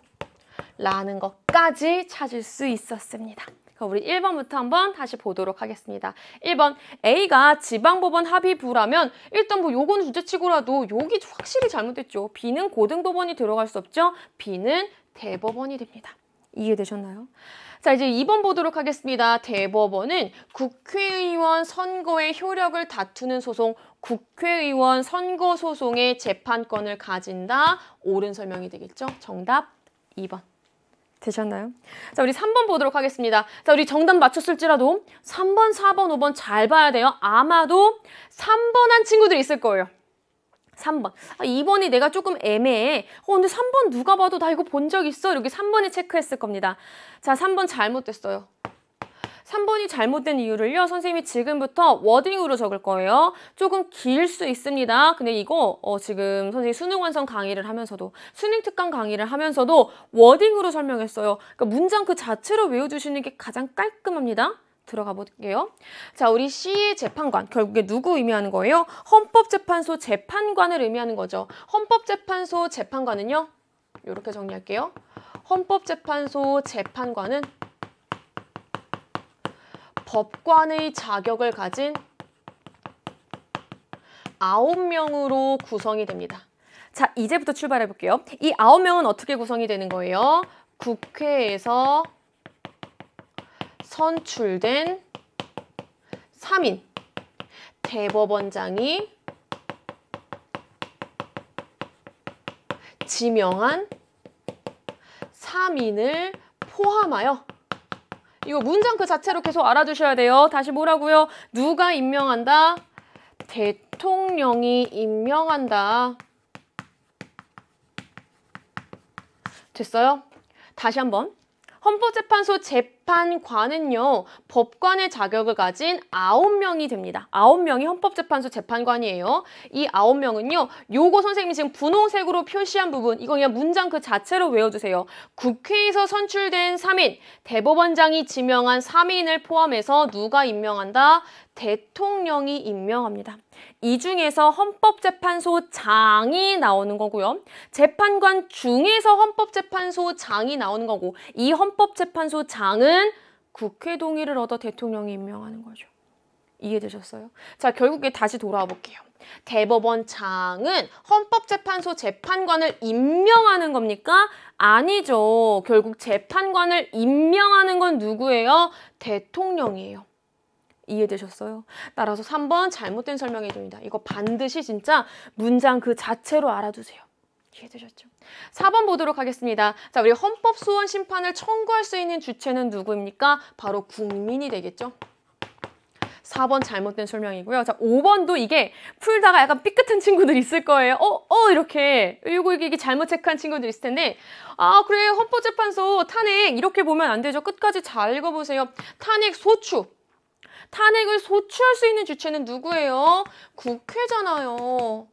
라는 것까지 찾을 수 있었습니다. 그럼 우리 1번부터 한번 다시 보도록 하겠습니다. 1번, A가 지방법원 합의부라면 일단 뭐 요거는 둘째치고라도 여기 확실히 잘못됐죠. B는 고등법원이 들어갈 수 없죠. B는 대법원이 됩니다. 이해되셨나요? 자, 이제 2번 보도록 하겠습니다. 대법원은 국회의원 선거의 효력을 다투는 소송, 국회의원 선거 소송의 재판권을 가진다. 옳은 설명이 되겠죠? 정답 2번. 되셨나요? 자, 우리 3번 보도록 하겠습니다. 자, 우리 정답 맞췄을지라도 3번, 4번, 5번 잘 봐야 돼요. 아마도 3번 한 친구들이 있을 거예요. 3번. 2번이 내가 조금 애매해. 근데 3번 누가 봐도 나 이거 본 적 있어. 이렇게 3번이 체크했을 겁니다. 자, 3번 잘못됐어요. 3번이 잘못된 이유를요, 선생님이 지금부터 워딩으로 적을 거예요. 조금 길 수 있습니다. 근데 이거 지금 선생님이 수능 완성 강의를 하면서도, 수능 특강 강의를 하면서도 워딩으로 설명했어요. 그러니까 문장 그 자체로 외워주시는 게 가장 깔끔합니다. 들어가 볼게요. 자, 우리 C의 재판관, 결국에 누구 의미하는 거예요? 헌법재판소 재판관을 의미하는 거죠. 헌법재판소 재판관은요, 이렇게 정리할게요. 헌법재판소 재판관은 법관의 자격을 가진 9명으로 구성이 됩니다. 자, 이제부터 출발해 볼게요. 이 9명은 어떻게 구성이 되는 거예요? 국회에서 선출된 3인, 대법원장이 지명한 3인을 포함하여, 이거 문장 그 자체로 계속 알아두셔야 돼요. 다시 뭐라고요? 누가 임명한다? 대통령이 임명한다. 됐어요? 다시 한번. 헌법재판소 재판관은요, 법관의 자격을 가진 9명이 됩니다. 9명이 헌법재판소 재판관이에요. 이 9명은요, 요거 선생님이 지금 분홍색으로 표시한 부분, 이거 그냥 문장 그 자체로 외워주세요. 국회에서 선출된 3인, 대법원장이 지명한 3인을 포함해서 누가 임명한다? 대통령이 임명합니다. 이 중에서 헌법재판소장이 나오는 거고요. 재판관 중에서 헌법재판소장이 나오는 거고, 이 헌법재판소장은 국회 동의를 얻어 대통령이 임명하는 거죠. 이해되셨어요? 자, 결국에 다시 돌아와 볼게요. 대법원장은 헌법재판소 재판관을 임명하는 겁니까? 아니죠. 결국 재판관을 임명하는 건 누구예요? 대통령이에요. 이해되셨어요? 따라서 3번 잘못된 설명이 됩니다. 이거 반드시 진짜 문장 그 자체로 알아두세요. 이해되셨죠? 4번 보도록 하겠습니다. 자, 우리 헌법소원 심판을 청구할 수 있는 주체는 누구입니까? 바로 국민이 되겠죠? 4번 잘못된 설명이고요. 자, 5번도 이게 풀다가 약간 삐끗한 친구들 있을 거예요. 이렇게. 이게 잘못 체크한 친구들 있을 텐데, 아, 그래, 헌법재판소 탄핵 이렇게 보면 안 되죠. 끝까지 잘 읽어보세요. 탄핵 소추. 탄핵을 소추할 수 있는 주체는 누구예요? 국회잖아요.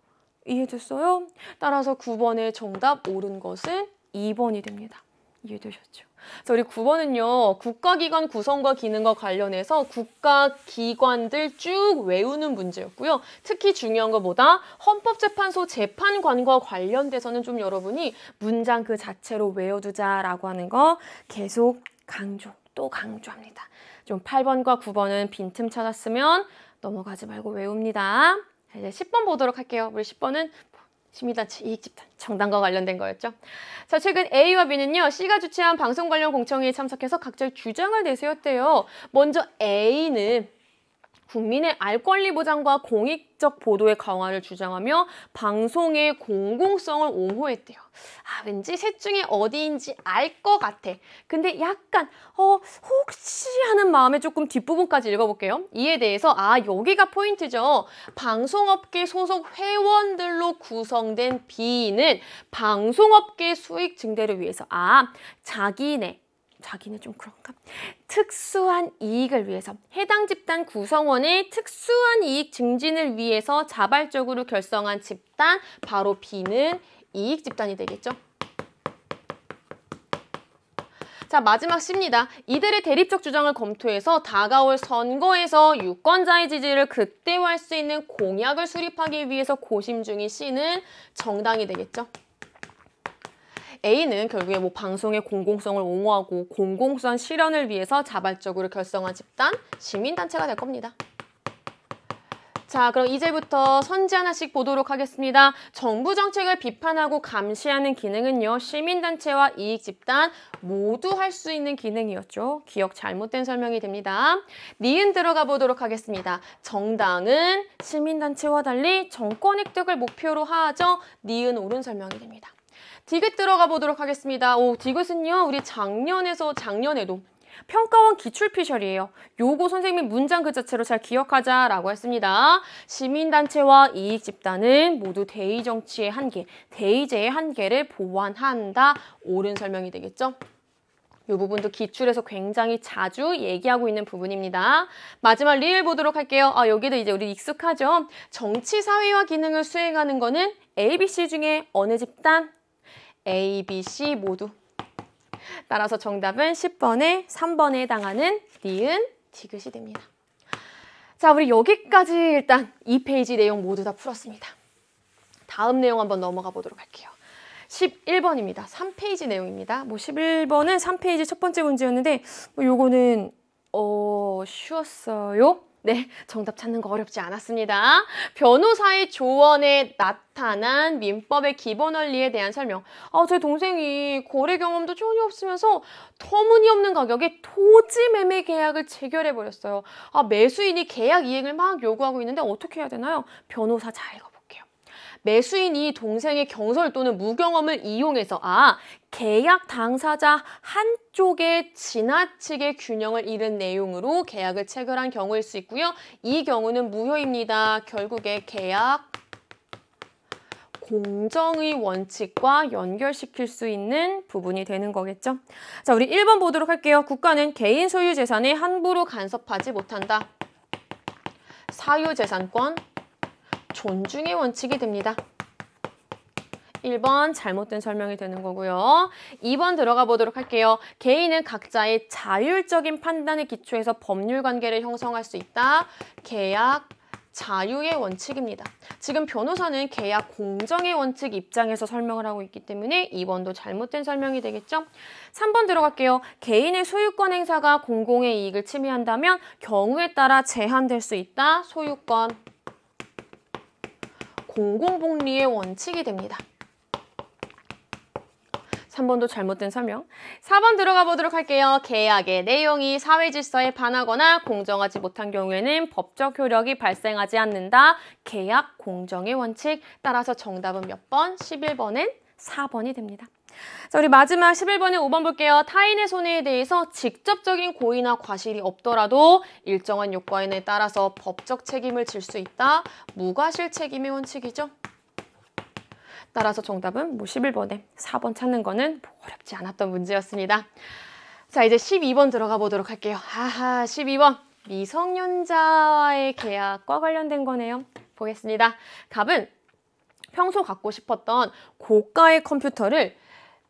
이해됐어요? 따라서 9번의 정답 옳은 것은 2번이 됩니다. 이해되셨죠? 자, 우리 9번은요. 국가기관 구성과 기능과 관련해서 국가기관들 쭉 외우는 문제였고요. 특히 중요한 것보다 헌법재판소 재판관과 관련돼서는 좀 여러분이 문장 그 자체로 외워두자라고 하는 거 계속 또 강조합니다. 좀 8번과 9번은 빈틈 찾았으면 넘어가지 말고 외웁니다. 이제 10번 보도록 할게요. 우리 10번은 시민단체 이익집단 정당과 관련된 거였죠. 자, 최근 A와 B는요, C가 주최한 방송 관련 공청회에 참석해서 각자의 주장을 내세웠대요. 먼저 A는 국민의 알 권리 보장과 공익적 보도의 강화를 주장하며 방송의 공공성을 옹호했대요. 아, 왠지 셋 중에 어디인지 알 것 같아. 근데 약간 혹시 하는 마음에 조금 뒷부분까지 읽어볼게요. 이에 대해서 여기가 포인트죠. 방송업계 소속 회원들로 구성된 B는 방송업계 수익 증대를 위해서 자기네 좀 그런가? 특수한 이익을 위해서 해당 집단 구성원의 특수한 이익 증진을 위해서 자발적으로 결성한 집단, 바로 B는 이익 집단이 되겠죠. 자, 마지막 C입니다. 이들의 대립적 주장을 검토해서 다가올 선거에서 유권자의 지지를 극대화할 수 있는 공약을 수립하기 위해서 고심 중인 C는 정당이 되겠죠. A는 결국에 방송의 공공성을 옹호하고 공공성 실현을 위해서 자발적으로 결성한 집단, 시민단체가 될 겁니다. 자, 그럼 이제부터 선지 하나씩 보도록 하겠습니다. 정부 정책을 비판하고 감시하는 기능은요, 시민단체와 이익집단 모두 할 수 있는 기능이었죠. 기억 잘못된 설명이 됩니다. 니은 들어가 보도록 하겠습니다. 정당은 시민단체와 달리 정권 획득을 목표로 하죠. 니은 옳은 설명이 됩니다. 디귿 들어가 보도록 하겠습니다. 디귿은요, 우리 작년에도 평가원 기출피셜이에요. 요거 선생님이 문장 그 자체로 잘 기억하자라고 했습니다. 시민단체와 이익집단은 모두 대의정치의 한계, 대의제의 한계를 보완한다. 옳은 설명이 되겠죠? 이 부분도 기출에서 굉장히 자주 얘기하고 있는 부분입니다. 마지막 리을 보도록 할게요. 여기도 이제 우리 익숙하죠? 정치, 사회화 기능을 수행하는 거는 A, B, C 중에 어느 집단? A, B, C 모두. 따라서 정답은 10번에 3번에 해당하는 니은, 디귿이 됩니다. 자, 우리 여기까지 일단 2페이지 내용 모두 다 풀었습니다. 다음 내용 한번 넘어가 보도록 할게요. 11번입니다. 3페이지 내용입니다. 11번은 3페이지 첫 번째 문제였는데 요거는 쉬웠어요. 네, 정답 찾는 거 어렵지 않았습니다. 변호사의 조언에 나타난 민법의 기본 원리에 대한 설명. 제 동생이 거래 경험도 전혀 없으면서 터무니없는 가격에 토지 매매 계약을 체결해버렸어요. 매수인이 계약 이행을 막 요구하고 있는데 어떻게 해야 되나요? 변호사 잘 읽어볼게요. 매수인이 동생의 경설 또는 무경험을 이용해서 계약 당사자 한쪽에 지나치게 균형을 잃은 내용으로 계약을 체결한 경우일 수 있고요. 이 경우는 무효입니다. 결국에 계약 공정의 원칙과 연결시킬 수 있는 부분이 되는 거겠죠. 자, 우리 1번 보도록 할게요. 국가는 개인 소유 재산에 함부로 간섭하지 못한다. 사유재산권 존중의 원칙이 됩니다. 1번 잘못된 설명이 되는 거고요. 2번 들어가 보도록 할게요. 개인은 각자의 자율적인 판단에 기초해서 법률 관계를 형성할 수 있다. 계약 자유의 원칙입니다. 지금 변호사는 계약 공정의 원칙 입장에서 설명을 하고 있기 때문에 2번도 잘못된 설명이 되겠죠. 3번 들어갈게요. 개인의 소유권 행사가 공공의 이익을 침해한다면 경우에 따라 제한될 수 있다. 소유권 공공복리의 원칙이 됩니다. 3번도 잘못된 설명. 4번 들어가 보도록 할게요. 계약의 내용이 사회 질서에 반하거나 공정하지 못한 경우에는 법적 효력이 발생하지 않는다. 계약 공정의 원칙. 따라서 정답은 몇 번? 11번은 4번이 됩니다. 자, 우리 마지막 11번에 5번 볼게요. 타인의 손해에 대해서 직접적인 고의나 과실이 없더라도 일정한 요건에 따라서 법적 책임을 질 수 있다. 무과실 책임의 원칙이죠. 따라서 정답은 11번에 4번 찾는 거는 어렵지 않았던 문제였습니다. 자, 이제 12번 들어가 보도록 할게요. 12번. 미성년자의 계약과 관련된 거네요. 보겠습니다. 갑은 평소 갖고 싶었던 고가의 컴퓨터를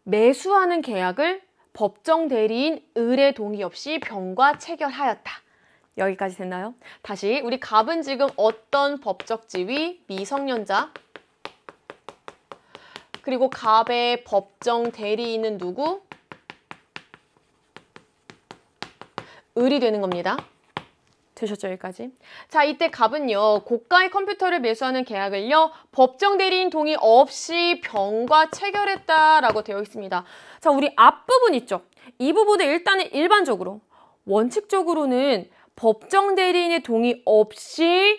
매수하는 계약을 법정 대리인 을의 동의 없이 병과 체결하였다. 여기까지 됐나요? 다시 우리 갑은 지금 어떤 법적 지위? 미성년자. 그리고 갑의 법정 대리인은 누구? 을이 되는 겁니다. 되셨죠, 여기까지? 자, 이때 갑은요, 고가의 컴퓨터를 매수하는 계약을요, 법정 대리인 동의 없이 병과 체결했다라고 되어 있습니다. 자, 우리 앞부분 있죠? 이 부분에 일단은 일반적으로, 원칙적으로는 법정 대리인의 동의 없이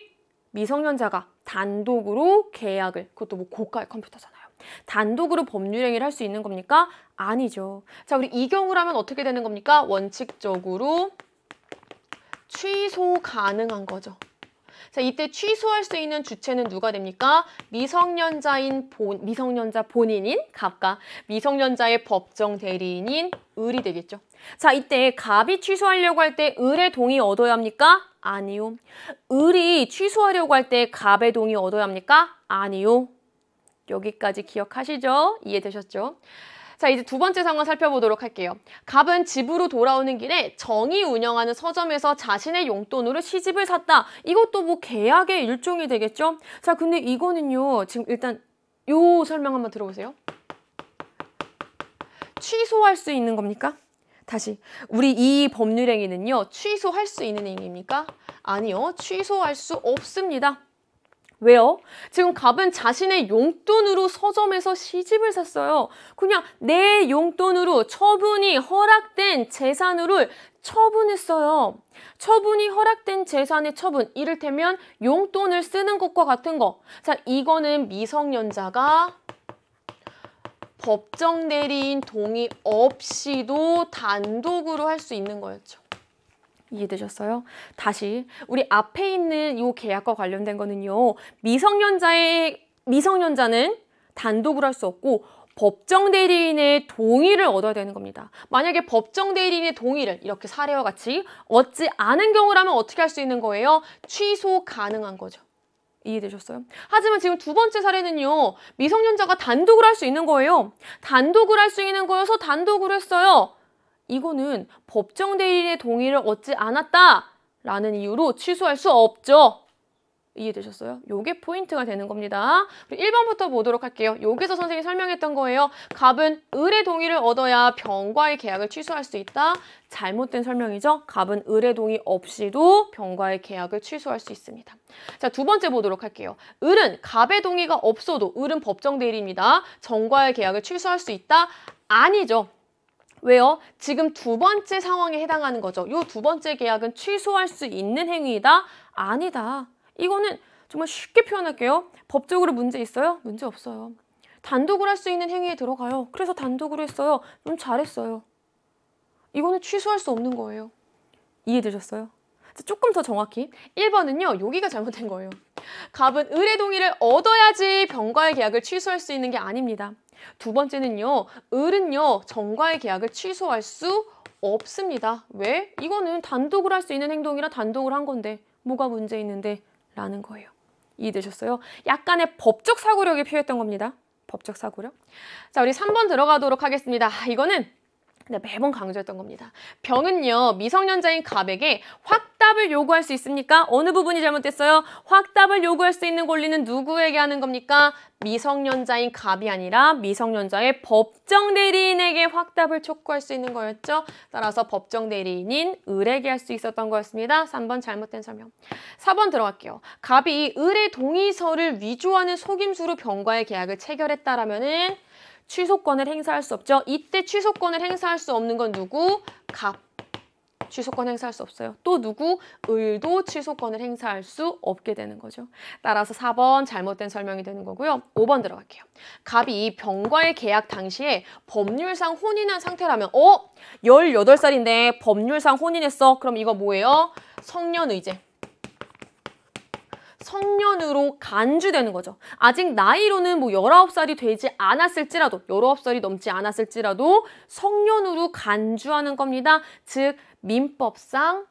미성년자가 단독으로 계약을, 그것도 뭐 고가의 컴퓨터잖아요. 단독으로 법률행위를 할 수 있는 겁니까? 아니죠. 자, 우리 이 경우라면 어떻게 되는 겁니까? 원칙적으로 취소 가능한 거죠. 자, 이때 취소할 수 있는 주체는 누가 됩니까? 미성년자 본인인 갑과 미성년자의 법정 대리인인 을이 되겠죠. 자, 이때 갑이 취소하려고 할 때 을의 동의 얻어야 합니까? 아니요. 을이 취소하려고 할 때 갑의 동의 얻어야 합니까? 아니요. 여기까지 기억하시죠? 이해되셨죠? 자, 이제 두 번째 상황 살펴보도록 할게요. 갑은 집으로 돌아오는 길에 정이 운영하는 서점에서 자신의 용돈으로 시집을 샀다. 이것도 뭐 계약의 일종이 되겠죠? 자, 근데 이거는요. 지금 일단 요 설명 한번 들어보세요. 취소할 수 있는 겁니까? 다시, 우리 이 법률행위는요. 취소할 수 있는 행위입니까? 아니요. 취소할 수 없습니다. 왜요? 지금 갑은 자신의 용돈으로 서점에서 시집을 샀어요. 그냥 내 용돈으로 처분이 허락된 재산으로 처분했어요. 처분이 허락된 재산의 처분, 이를테면 용돈을 쓰는 것과 같은 거. 자, 이거는 미성년자가 법정 대리인 동의 없이도 단독으로 할 수 있는 거였죠. 이해되셨어요? 다시 우리 앞에 있는 이 계약과 관련된 거는요. 미성년자는 단독으로 할 수 없고 법정 대리인의 동의를 얻어야 되는 겁니다. 만약에 법정 대리인의 동의를 이렇게 사례와 같이 얻지 않은 경우라면 어떻게 할 수 있는 거예요? 취소 가능한 거죠. 이해되셨어요? 하지만 지금 두 번째 사례는요. 미성년자가 단독으로 할 수 있는 거예요. 단독으로 할 수 있는 거여서 단독으로 했어요. 이거는 법정 대리인의 동의를 얻지 않았다라는 이유로 취소할 수 없죠. 이해되셨어요? 요게 포인트가 되는 겁니다. 1번부터 보도록 할게요. 여기서 선생님이 설명했던 거예요. 갑은 을의 동의를 얻어야 병과의 계약을 취소할 수 있다. 잘못된 설명이죠. 갑은 을의 동의 없이도 병과의 계약을 취소할 수 있습니다. 자, 두 번째 보도록 할게요. 을은 갑의 동의가 없어도 을은 법정 대리입니다. 정과의 계약을 취소할 수 있다? 아니죠. 왜요? 지금 두 번째 상황에 해당하는 거죠. 요 두 번째 계약은 취소할 수 있는 행위이다? 아니다. 이거는 정말 쉽게 표현할게요. 법적으로 문제 있어요? 문제 없어요. 단독으로 할 수 있는 행위에 들어가요. 그래서 단독으로 했어요. 잘했어요. 이거는 취소할 수 없는 거예요. 이해되셨어요? 조금 더 정확히 1번은요. 여기가 잘못된 거예요. 갑은 을의 동의를 얻어야지 병과의 계약을 취소할 수 있는 게 아닙니다. 두 번째는요. 을은요. 정과의 계약을 취소할 수 없습니다. 왜? 이거는 단독으로 할 수 있는 행동이라 단독으로 한 건데 뭐가 문제 있는데? 라는 거예요. 이해되셨어요? 약간의 법적 사고력이 필요했던 겁니다. 법적 사고력. 자, 우리 3번 들어가도록 하겠습니다. 이거는 매번 강조했던 겁니다. 병은요, 미성년자인 갑에게 확답을 요구할 수 있습니까? 어느 부분이 잘못됐어요? 확답을 요구할 수 있는 권리는 누구에게 하는 겁니까? 미성년자인 갑이 아니라 미성년자의 법정 대리인에게 확답을 촉구할 수 있는 거였죠. 따라서 법정 대리인인 을에게 할 수 있었던 거였습니다. 3번 잘못된 설명. 4번 들어갈게요. 갑이 을의 동의서를 위조하는 속임수로 병과의 계약을 체결했다라면은 취소권을 행사할 수 없죠. 이때 취소권을 행사할 수 없는 건 누구? 갑. 취소권 행사할 수 없어요. 또 누구? 을도 취소권을 행사할 수 없게 되는 거죠. 따라서 4번 잘못된 설명이 되는 거고요. 5번 들어갈게요. 갑이 병과의 계약 당시에 법률상 혼인한 상태라면 18살인데 법률상 혼인했어. 그럼 이거 뭐예요? 성년의제. 성년으로 간주되는 거죠. 아직 나이로는 19살이 되지 않았을지라도 19살이 넘지 않았을지라도 성년으로 간주하는 겁니다. 즉 민법상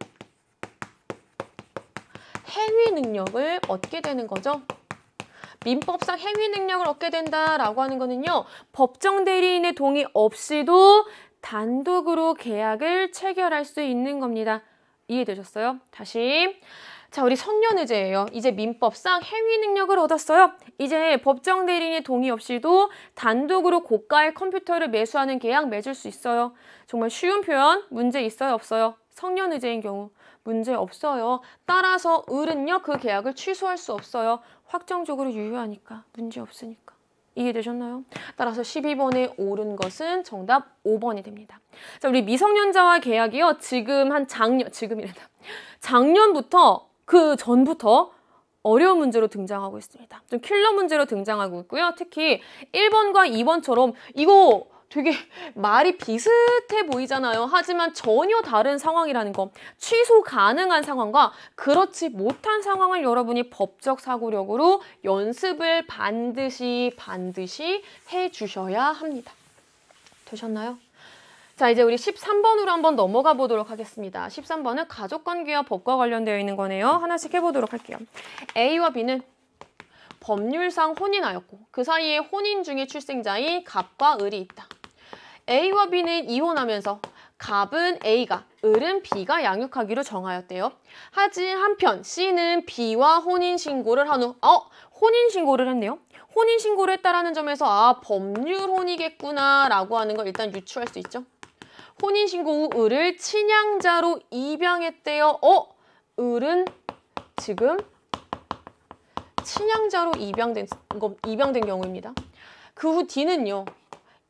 행위 능력을 얻게 되는 거죠. 민법상 행위 능력을 얻게 된다라고 하는 거는요. 법정 대리인의 동의 없이도 단독으로 계약을 체결할 수 있는 겁니다. 이해되셨어요? 다시. 자, 우리 성년의제예요. 이제 민법상 행위 능력을 얻었어요. 이제 법정 대리인의 동의 없이도 단독으로 고가의 컴퓨터를 매수하는 계약 맺을 수 있어요. 정말 쉬운 표현, 문제 있어요, 없어요? 성년의제인 경우 문제 없어요. 따라서 을은요, 그 계약을 취소할 수 없어요. 확정적으로 유효하니까, 문제 없으니까. 이해되셨나요? 따라서 12번에 옳은 것은 정답 5번이 됩니다. 자, 우리 미성년자와 계약이요. 작년부터 그 전부터 어려운 문제로 등장하고 있습니다. 좀 킬러 문제로 등장하고 있고요. 특히 1번과 2번처럼 이거 되게 말이 비슷해 보이잖아요. 하지만 전혀 다른 상황이라는 거. 취소 가능한 상황과 그렇지 못한 상황을 여러분이 법적 사고력으로 연습을 반드시 해주셔야 합니다. 되셨나요? 자, 이제 우리 13번으로 한번 넘어가 보도록 하겠습니다. 13번은 가족관계와 법과 관련되어 있는 거네요. 하나씩 해보도록 할게요. A와 B는 법률상 혼인하였고 그 사이에 혼인 중에 출생자인 갑과 을이 있다. A와 B는 이혼하면서 갑은 A가, 을은 B가 양육하기로 정하였대요. 하지만 한편 C는 B와 혼인신고를 한 후 혼인신고를 했네요. 혼인신고를 했다라는 점에서 법률혼이겠구나 라고 하는 걸 일단 유추할 수 있죠. 혼인신고 후 을을 친양자로 입양했대요. 을은 지금 친양자로 입양된 경우입니다. 그 후 D는요.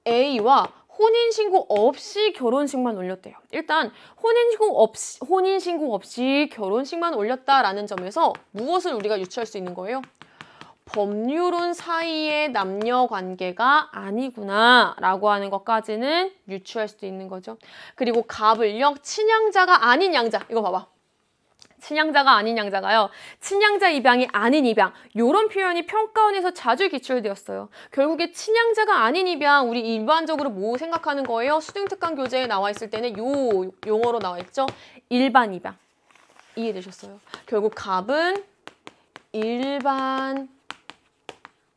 A와 혼인신고 없이 결혼식만 올렸대요. 일단 혼인신고 없이 결혼식만 올렸다라는 점에서 무엇을 우리가 유추할 수 있는 거예요? 법률혼 사이의 남녀 관계가 아니구나 라고 하는 것까지는 유추할 수도 있는 거죠. 그리고 갑을요. 친양자가 아닌 양자. 이거 봐봐. 친양자가 아닌 양자가요. 친양자 입양이 아닌 입양. 이런 표현이 평가원에서 자주 기출되었어요. 결국에 친양자가 아닌 입양 우리 일반적으로 뭐 생각하는 거예요? 수능특강 교재에 나와 있을 때는 요 용어로 나와 있죠. 일반 입양. 이해되셨어요? 결국 갑은 일반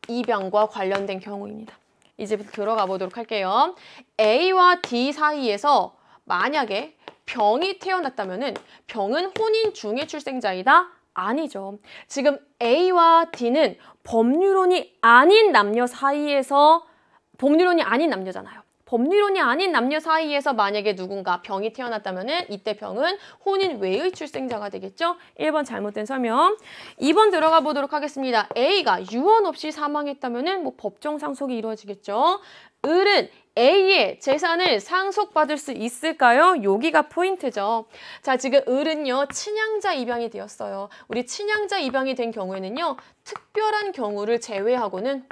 입양과 관련된 경우입니다. 이제부터 들어가 보도록 할게요. A와 D 사이에서 만약에 병이 태어났다면은 병은 혼인 중의 출생자이다? 아니죠. 지금 A와 D는 법률혼이 아닌 남녀 사이에서 법률혼이 아닌 남녀잖아요. 법률혼이 아닌 남녀 사이에서 만약에 누군가 병이 태어났다면 이때 병은 혼인 외의 출생자가 되겠죠. 1번 잘못된 설명. 2번 들어가 보도록 하겠습니다. A가 유언 없이 사망했다면 뭐 법정 상속이 이루어지겠죠. 을은 A의 재산을 상속받을 수 있을까요? 여기가 포인트죠. 자, 지금 을은요, 친양자 입양이 되었어요. 우리 친양자 입양이 된 경우에는요, 특별한 경우를 제외하고는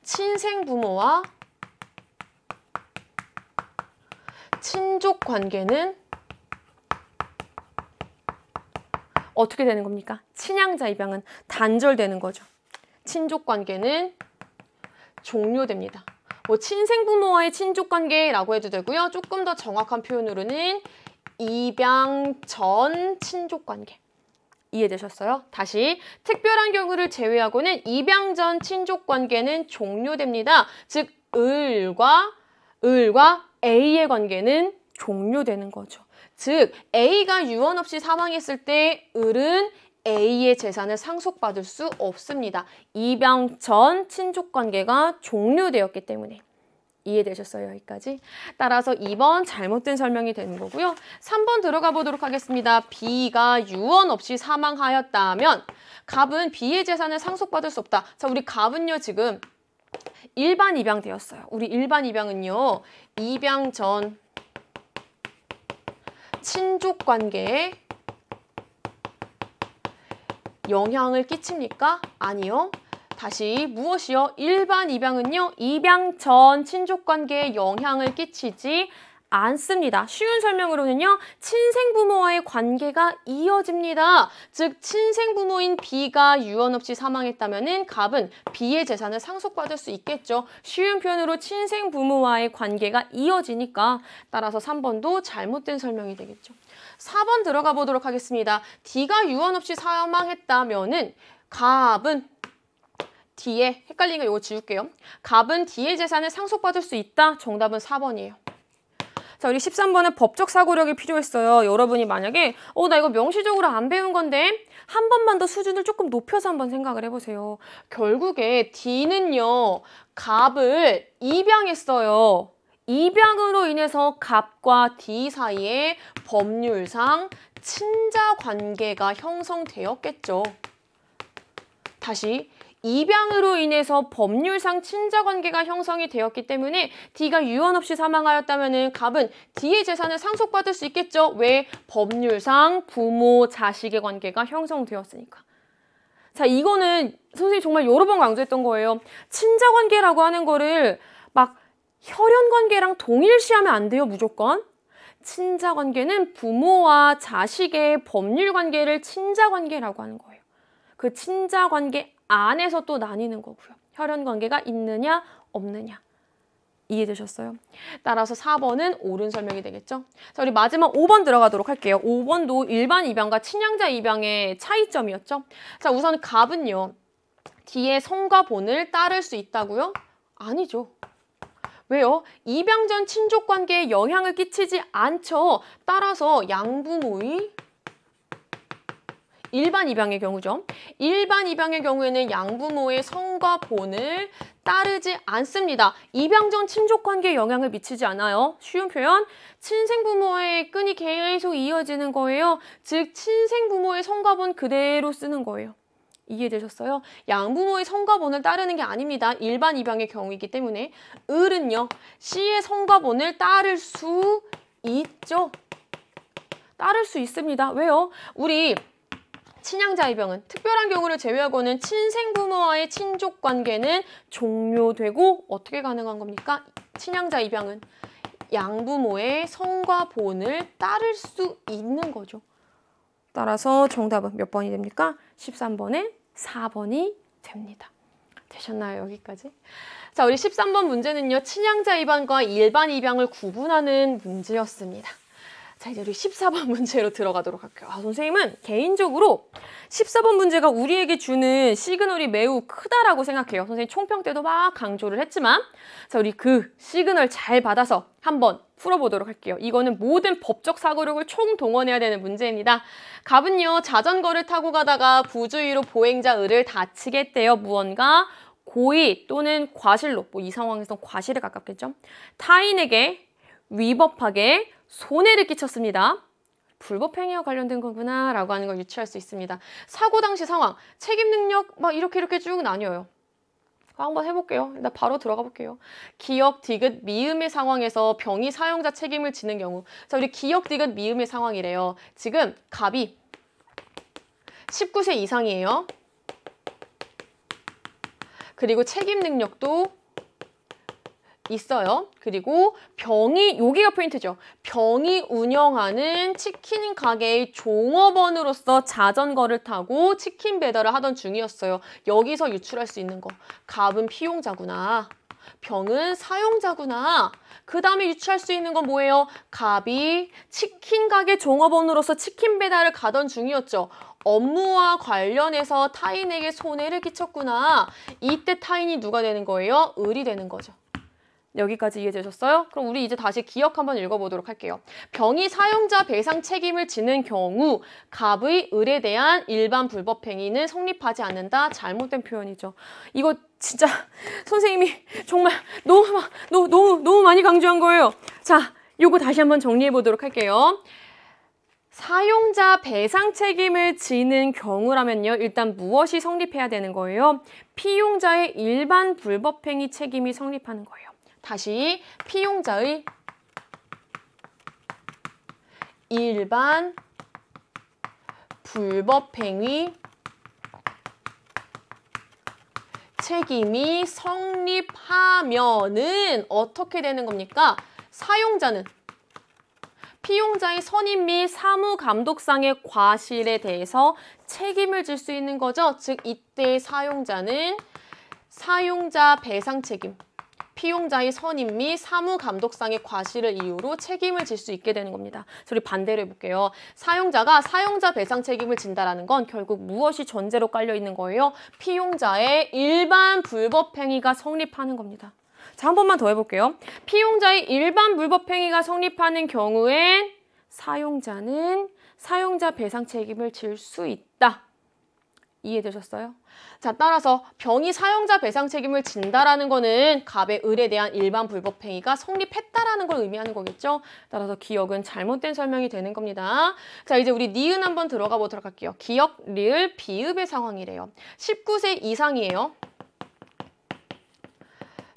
친생 부모와 친족 관계는 어떻게 되는 겁니까? 친양자 입양은 단절되는 거죠. 친족 관계는 종료됩니다. 뭐 친생 부모와의 친족 관계라고 해도 되고요. 조금 더 정확한 표현으로는 입양 전 친족 관계. 이해되셨어요? 다시 특별한 경우를 제외하고는 입양 전 친족 관계는 종료됩니다. 즉 을과 A의 관계는 종료되는 거죠. 즉 A가 유언 없이 사망했을 때 을은 A의 재산을 상속받을 수 없습니다. 입양 전 친족 관계가 종료되었기 때문에. 이해되셨어요? 여기까지? 따라서 2번 잘못된 설명이 되는 거고요. 3번 들어가 보도록 하겠습니다. B가 유언 없이 사망하였다면 갑은 B의 재산을 상속받을 수 없다. 자, 우리 갑은요, 지금 일반 입양되었어요. 우리 일반 입양은요, 입양 전 친족 관계에 영향을 끼칩니까? 아니요. 다시 무엇이요? 일반 입양은요, 입양 전 친족관계에 영향을 끼치지 않습니다. 쉬운 설명으로는요, 친생부모와의 관계가 이어집니다. 즉 친생부모인 B가 유언 없이 사망했다면 갑은 B의 재산을 상속받을 수 있겠죠. 쉬운 표현으로 친생부모와의 관계가 이어지니까 따라서 3번도 잘못된 설명이 되겠죠. 4번 들어가 보도록 하겠습니다. D가 유언 없이 사망했다면은 갑은 D의, 헷갈리니까 이거 지울게요. 갑은 D의 재산을 상속받을 수 있다. 정답은 4번이에요. 자, 우리 13번은 법적 사고력이 필요했어요. 여러분이 만약에 나 이거 명시적으로 안 배운 건데 한 번만 더 수준을 조금 높여서 한번 생각을 해보세요. 결국에 D는요, 갑을 입양했어요. 입양으로 인해서 갑과 D 사이에 법률상 친자 관계가 형성되었겠죠. 다시 입양으로 인해서 법률상 친자 관계가 형성이 되었기 때문에 D가 유언 없이 사망하였다면 갑은 D의 재산을 상속받을 수 있겠죠. 왜? 법률상 부모, 자식의 관계가 형성되었으니까. 자, 이거는 선생님이 정말 여러 번 강조했던 거예요. 친자 관계라고 하는 거를 막 혈연 관계랑 동일시하면 안 돼요, 무조건. 친자 관계는 부모와 자식의 법률 관계를 친자 관계라고 하는 거예요. 그 친자 관계 안에서 또 나뉘는 거고요. 혈연 관계가 있느냐 없느냐. 이해되셨어요? 따라서 4번은 옳은 설명이 되겠죠? 자, 우리 마지막 5번 들어가도록 할게요. 5번도 일반 입양과 친양자 입양의 차이점이었죠? 자, 우선 갑은요, D의 성과 본을 따를 수 있다고요? 아니죠. 왜요? 입양 전 친족 관계에 영향을 끼치지 않죠. 따라서 양부모의 일반 입양의 경우죠. 일반 입양의 경우에는 양부모의 성과 본을 따르지 않습니다. 입양 전 친족 관계에 영향을 미치지 않아요. 쉬운 표현, 친생부모의 끈이 계속 이어지는 거예요. 즉 친생부모의 성과 본 그대로 쓰는 거예요. 이해되셨어요? 양부모의 성과 본을 따르는 게 아닙니다. 일반 입양의 경우이기 때문에. 을은요, C의 성과 본을 따를 수 있죠. 따를 수 있습니다. 왜요? 우리 친양자 입양은 특별한 경우를 제외하고는 친생부모와의 친족 관계는 종료되고 어떻게 가능한 겁니까? 친양자 입양은 양부모의 성과 본을 따를 수 있는 거죠. 따라서 정답은 몇 번이 됩니까? 13번에 4번이 됩니다. 되셨나요? 여기까지? 자, 우리 13번 문제는요, 친양자 입양과 일반 입양을 구분하는 문제였습니다. 자, 이제 우리 14번 문제로 들어가도록 할게요. 선생님은 개인적으로 14번 문제가 우리에게 주는 시그널이 매우 크다라고 생각해요. 선생님 총평 때도 막 강조를 했지만, 자, 우리 그 시그널 잘 받아서 한번 풀어보도록 할게요. 이거는 모든 법적 사고력을 총동원해야 되는 문제입니다. 갑은요, 자전거를 타고 가다가 부주의로 보행자 을을 다치게 했대요. 무언가 고의 또는 과실로, 뭐 이 상황에서 과실에 가깝겠죠. 타인에게 위법하게 손해를 끼쳤습니다. 불법행위와 관련된 거구나 라고 하는 걸 유추할 수 있습니다. 사고 당시 상황, 책임 능력 막 이렇게 쭉 나뉘어요. 한번 해볼게요. 일단 바로 들어가 볼게요. 기역, 디귿, 미음의 상황에서 병이 사용자 책임을 지는 경우. 자, 우리 기역, 디귿, 미음의 상황이래요. 지금 갑이 19세 이상이에요. 그리고 책임 능력도 있어요. 그리고 병이, 여기가 포인트죠. 병이 운영하는 치킨 가게의 종업원으로서 자전거를 타고 치킨 배달을 하던 중이었어요. 여기서 유출할 수 있는 거. 갑은 피용자구나. 병은 사용자구나. 그 다음에 유추할 수 있는 건 뭐예요? 갑이 치킨 가게 종업원으로서 치킨 배달을 가던 중이었죠. 업무와 관련해서 타인에게 손해를 끼쳤구나. 이때 타인이 누가 되는 거예요? 을이 되는 거죠. 여기까지 이해되셨어요? 그럼 우리 이제 다시 기억 한번 읽어보도록 할게요. 병이 사용자 배상 책임을 지는 경우 갑의 을에 대한 일반 불법행위는 성립하지 않는다. 잘못된 표현이죠. 이거 진짜 선생님이 정말 너무 많이 강조한 거예요. 자, 요거 다시 한번 정리해보도록 할게요. 사용자 배상 책임을 지는 경우라면요. 일단 무엇이 성립해야 되는 거예요? 피용자의 일반 불법행위 책임이 성립하는 거예요. 다시 피용자의 일반 불법행위 책임이 성립하면은 어떻게 되는 겁니까? 사용자는 피용자의 선임 및 사무감독상의 과실에 대해서 책임을 질 수 있는 거죠. 즉 이때 사용자는 사용자 배상 책임, 피용자의 선임 및 사무감독상의 과실을 이유로 책임을 질 수 있게 되는 겁니다. 우리 반대로 해볼게요. 사용자가 사용자 배상 책임을 진다라는 건 결국 무엇이 전제로 깔려 있는 거예요? 피용자의 일반 불법행위가 성립하는 겁니다. 자, 한 번만 더 해볼게요. 피용자의 일반 불법행위가 성립하는 경우엔 사용자는 사용자 배상 책임을 질 수 있다. 이해되셨어요? 자, 따라서 병이 사용자 배상 책임을 진다라는 거는 갑의 을에 대한 일반 불법행위가 성립했다라는 걸 의미하는 거겠죠? 따라서 기역은 잘못된 설명이 되는 겁니다. 자, 이제 우리 니은 한번 들어가 보도록 할게요. 기역, 리을, 비읍의 상황이래요. 19세 이상이에요.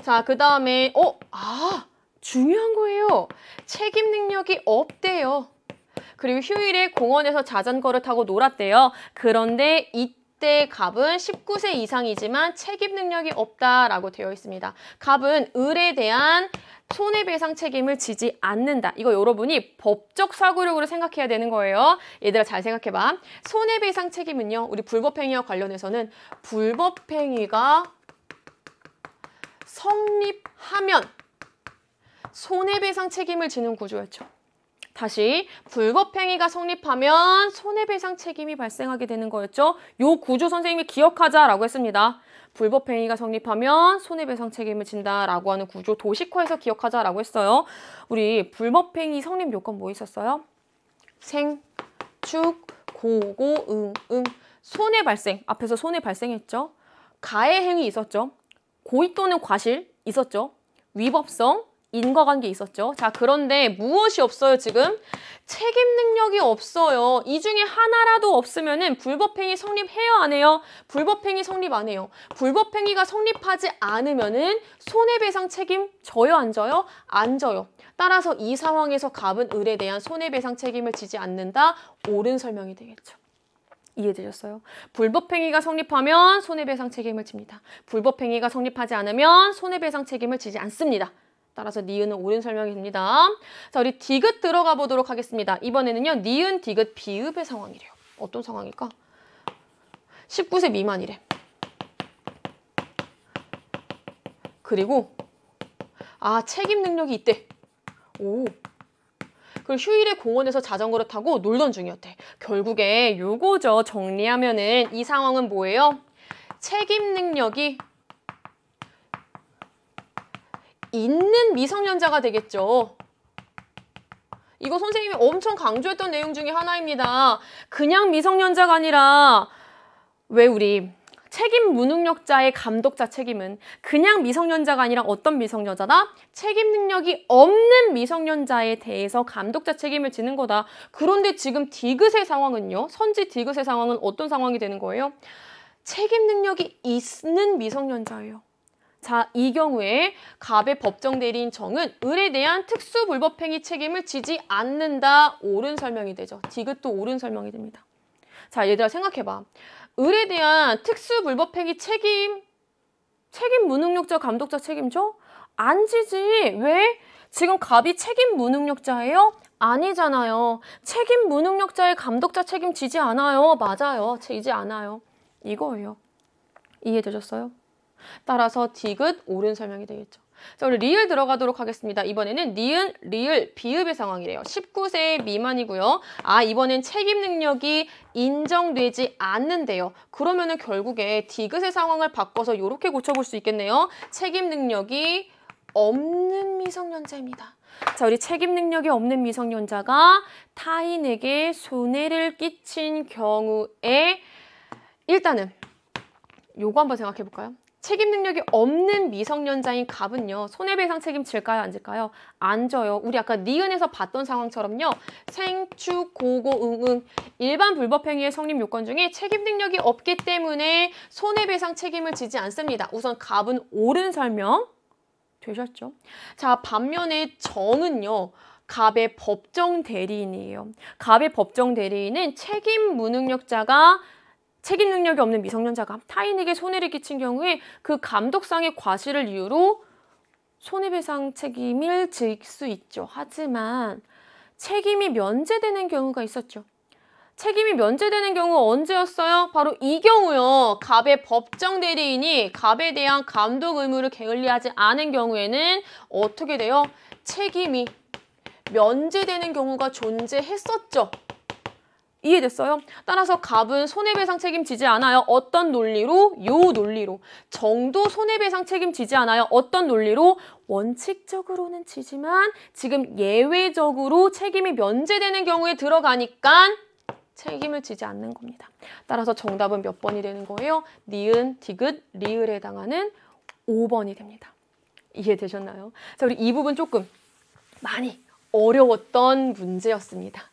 자, 그 다음에 중요한 거예요. 책임 능력이 없대요. 그리고 휴일에 공원에서 자전거를 타고 놀았대요. 그런데 이때 갑은 19세 이상이지만 책임 능력이 없다라고 되어 있습니다. 갑은 을에 대한 손해배상 책임을 지지 않는다. 이거 여러분이 법적 사고력으로 생각해야 되는 거예요. 얘들아 잘 생각해봐. 손해배상 책임은요. 우리 불법행위와 관련해서는 불법행위가 성립하면 손해배상 책임을 지는 구조였죠. 다시 불법행위가 성립하면 손해배상 책임이 발생하게 되는 거였죠. 요 구조 선생님이 기억하자라고 했습니다. 불법행위가 성립하면 손해배상 책임을 진다라고 하는 구조 도식화해서 기억하자라고 했어요. 우리 불법행위 성립 요건 뭐 있었어요? 생, 축, 고고, 손해 발생. 앞에서 손해 발생했죠. 가해 행위 있었죠. 고의 또는 과실 있었죠. 위법성, 인과관계 있었죠. 자, 그런데 무엇이 없어요, 지금? 책임 능력이 없어요. 이 중에 하나라도 없으면은 불법행위 성립해요, 안 해요? 불법행위 성립 안 해요. 불법행위가 성립하지 않으면은 손해배상 책임 져요, 안 져요? 안 져요. 따라서 이 상황에서 갑은 을에 대한 손해배상 책임을 지지 않는다. 옳은 설명이 되겠죠. 이해되셨어요? 불법행위가 성립하면 손해배상 책임을 집니다. 불법행위가 성립하지 않으면 손해배상 책임을 지지 않습니다. 따라서 니은은 옳은 설명이 됩니다. 자, 우리 디귿 들어가 보도록 하겠습니다. 이번에는요. 니은, 디귿, 비읍의 상황이래요. 어떤 상황일까? 19세 미만이래. 그리고 책임 능력이 있대. 그리고 휴일에 공원에서 자전거를 타고 놀던 중이었대. 결국에 요거죠. 정리하면은 이 상황은 뭐예요? 책임 능력이 있는 미성년자가 되겠죠. 이거 선생님이 엄청 강조했던 내용 중에 하나입니다. 그냥 미성년자가 아니라 왜 우리 책임 무능력자의 감독자 책임은 그냥 미성년자가 아니라 어떤 미성년자다? 책임 능력이 없는 미성년자에 대해서 감독자 책임을 지는 거다. 그런데 지금 디귿의 상황은요. 선지 디귿의 상황은 어떤 상황이 되는 거예요? 책임 능력이 있는 미성년자예요. 자, 이 경우에 갑의 법정 대리인 정은 을에 대한 특수불법행위 책임을 지지 않는다. 옳은 설명이 되죠. 디귿도 옳은 설명이 됩니다. 자, 얘들아 생각해봐. 을에 대한 특수불법행위 책임 무능력자 감독자 책임져? 안 지지. 왜? 지금 갑이 책임 무능력자예요? 아니잖아요. 책임 무능력자의 감독자 책임 지지 않아요. 맞아요. 지지 않아요. 이거예요. 이해되셨어요? 따라서 디귿 옳은 설명이 되겠죠. 자, 우리 리을 들어가도록 하겠습니다. 이번에는 니은, 리을, 비읍의 상황이래요. 19세 미만이고요. 아, 이번엔 책임 능력이 인정되지 않는데요. 그러면은 결국에 디귿의 상황을 바꿔서 이렇게 고쳐볼 수 있겠네요. 책임 능력이 없는 미성년자입니다. 자, 우리 책임 능력이 없는 미성년자가 타인에게 손해를 끼친 경우에 일단은 요거 한번 생각해 볼까요? 책임 능력이 없는 미성년자인 갑은요. 손해배상 책임질까요? 안 질까요? 안 져요. 우리 아까 니은에서 봤던 상황처럼요. 생, 축, 고고, 응응 일반 불법행위의 성립 요건 중에 책임 능력이 없기 때문에 손해배상 책임을 지지 않습니다. 우선 갑은 옳은 설명 되셨죠? 자, 반면에 정은요. 갑의 법정 대리인이에요. 갑의 법정 대리인은 책임 무능력자가 책임 능력이 없는 미성년자가 타인에게 손해를 끼친 경우에 그 감독상의 과실을 이유로 손해배상 책임을 질 수 있죠. 하지만 책임이 면제되는 경우가 있었죠. 책임이 면제되는 경우 언제였어요? 바로 이 경우요. 갑의 법정 대리인이 갑에 대한 감독 의무를 게을리하지 않은 경우에는 어떻게 돼요? 책임이 면제되는 경우가 존재했었죠. 이해됐어요? 따라서 갑은 손해배상 책임지지 않아요. 어떤 논리로? 요 논리로. 정도 손해배상 책임지지 않아요. 어떤 논리로? 원칙적으로는 지지만 지금 예외적으로 책임이 면제되는 경우에 들어가니까 책임을 지지 않는 겁니다. 따라서 정답은 몇 번이 되는 거예요? 니은, 디귿, 리을에 해당하는 5번이 됩니다. 이해되셨나요? 자, 우리 이 부분 조금 많이 어려웠던 문제였습니다.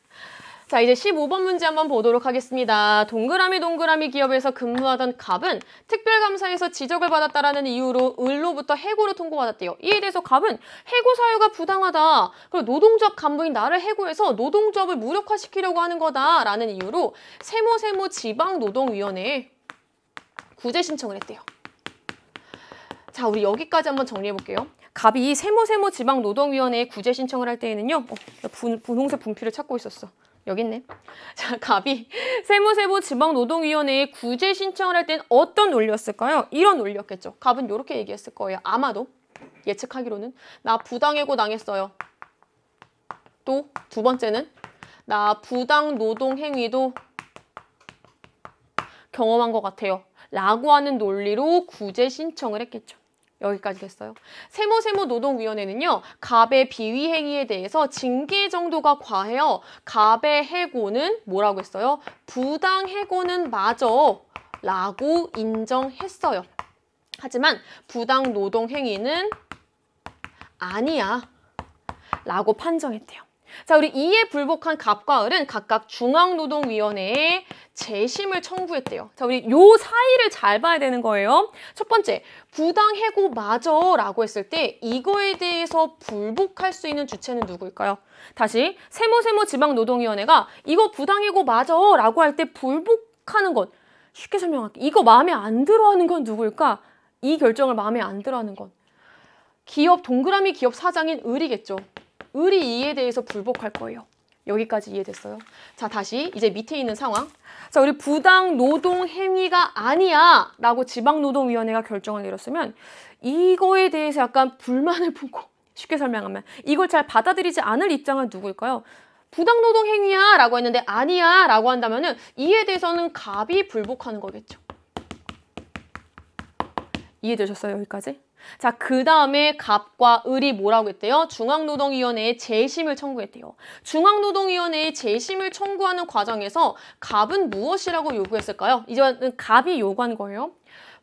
자, 이제 15번 문제 한번 보도록 하겠습니다. 동그라미 기업에서 근무하던 갑은 특별감사에서 지적을 받았다라는 이유로 을로부터 해고를 통보받았대요. 이에 대해서 갑은 해고 사유가 부당하다. 그리고 노동조합 간부인 나를 해고해서 노동조합을 무력화시키려고 하는 거다라는 이유로 세모 지방노동위원회에 구제 신청을 했대요. 자, 우리 여기까지 한번 정리해 볼게요. 갑이 세모 지방노동위원회에 구제 신청을 할 때에는요. 분홍색 분필을 찾고 있었어. 여기 있네. 자, 갑이 세모 지방노동위원회에 구제 신청을 할 땐 어떤 논리였을까요? 이런 논리였겠죠. 갑은 이렇게 얘기했을 거예요. 아마도 예측하기로는 나 부당해고 당했어요. 또 두 번째는 나 부당 노동 행위도 경험한 것 같아요. 라고 하는 논리로 구제 신청을 했겠죠. 여기까지 됐어요. 세모 노동위원회는요. 갑의 비위 행위에 대해서 징계 정도가 과해요. 갑의 해고는 뭐라고 했어요? 부당 해고는 맞아 라고 인정했어요. 하지만 부당 노동 행위는 아니야 라고 판정했대요. 자, 우리 이에 불복한 갑과 을은 각각 중앙노동위원회에 재심을 청구했대요. 자, 우리 요 사이를 잘 봐야 되는 거예요. 첫 번째, 부당해고 맞아 라고 했을 때 이거에 대해서 불복할 수 있는 주체는 누구일까요? 다시, 세모 지방노동위원회가 이거 부당해고 맞아 라고 할 때 불복하는 것. 쉽게 설명할게. 이거 마음에 안 들어 하는 건 누구일까? 이 결정을 마음에 안 들어 하는 건. 동그라미 기업 사장인 을이겠죠. 을이 이에 대해서 불복할 거예요. 여기까지 이해됐어요? 자, 다시 이제 밑에 있는 상황. 자, 우리 부당 노동 행위가 아니야 라고 지방노동위원회가 결정을 내렸으면 이거에 대해서 약간 불만을 품고 쉽게 설명하면 이걸 잘 받아들이지 않을 입장은 누구일까요? 부당노동 행위야 라고 했는데 아니야 라고 한다면은 이에 대해서는 갑이 불복하는 거겠죠. 이해되셨어요? 여기까지? 자, 그 다음에 갑과 을이 뭐라고 했대요? 중앙노동위원회에 재심을 청구했대요. 중앙노동위원회에 재심을 청구하는 과정에서 갑은 무엇이라고 요구했을까요? 이제는 갑이 요구한 거예요.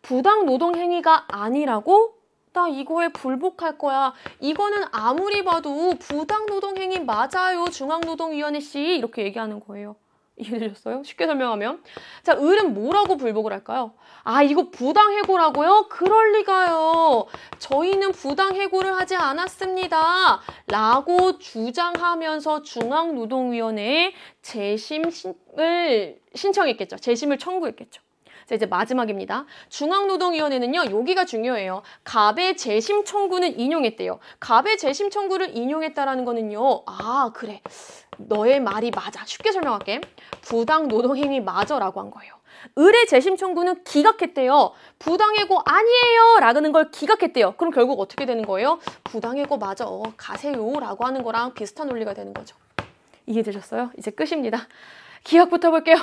부당노동 행위가 아니라고? 나 이거에 불복할 거야. 이거는 아무리 봐도 부당노동 행위 맞아요. 중앙노동위원회 씨 이렇게 얘기하는 거예요. 이해되셨어요? 쉽게 설명하면. 자, 을은 뭐라고 불복을 할까요? 아, 이거 부당해고라고요? 그럴 리가요. 저희는 부당해고를 하지 않았습니다. 라고 주장하면서 중앙노동위원회에 재심을 신청했겠죠. 재심을 청구했겠죠. 자, 이제 마지막입니다. 중앙노동위원회는요, 여기가 중요해요. 갑의 재심 청구는 인용했대요. 갑의 재심 청구를 인용했다라는 거는요, 아, 그래. 너의 말이 맞아. 쉽게 설명할게. 부당노동행위 맞아라고 한 거예요. 을의 재심 청구는 기각했대요. 부당해고 아니에요 라는 걸 기각했대요. 그럼 결국 어떻게 되는 거예요? 부당해고 맞아. 가세요 라고 하는 거랑 비슷한 논리가 되는 거죠. 이해되셨어요? 이제 끝입니다. 기억부터 볼게요.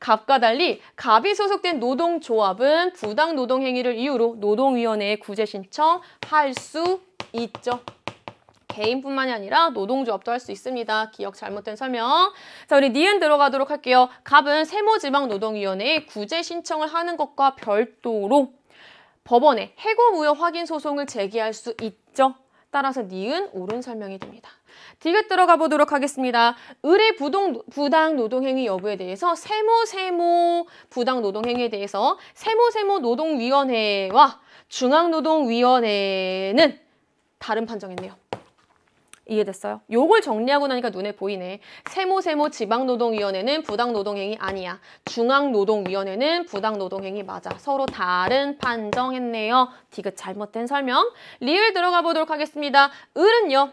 갑과 달리 갑이 소속된 노동조합은 부당노동행위를 이유로 노동위원회에 구제 신청할 수 있죠. 개인뿐만이 아니라 노동조합도 할 수 있습니다. 기억 잘못된 설명. 자, 우리 니은 들어가도록 할게요. 갑은 세모지방노동위원회에 구제 신청을 하는 것과 별도로 법원에 해고무효 확인 소송을 제기할 수 있죠. 따라서 니은 옳은 설명이 됩니다. 디귿 들어가 보도록 하겠습니다. 을의 부당노동행위 여부에 대해서 세모 부당노동행위에 대해서 세모노동위원회와 중앙노동위원회는 다른 판정했네요. 이해됐어요? 요걸 정리하고 나니까 눈에 보이네. 세모 지방노동위원회는 부당노동행위 아니야. 중앙노동위원회는 부당노동행위 맞아. 서로 다른 판정했네요. 디귿 잘못된 설명. 리을 들어가 보도록 하겠습니다. 을은요.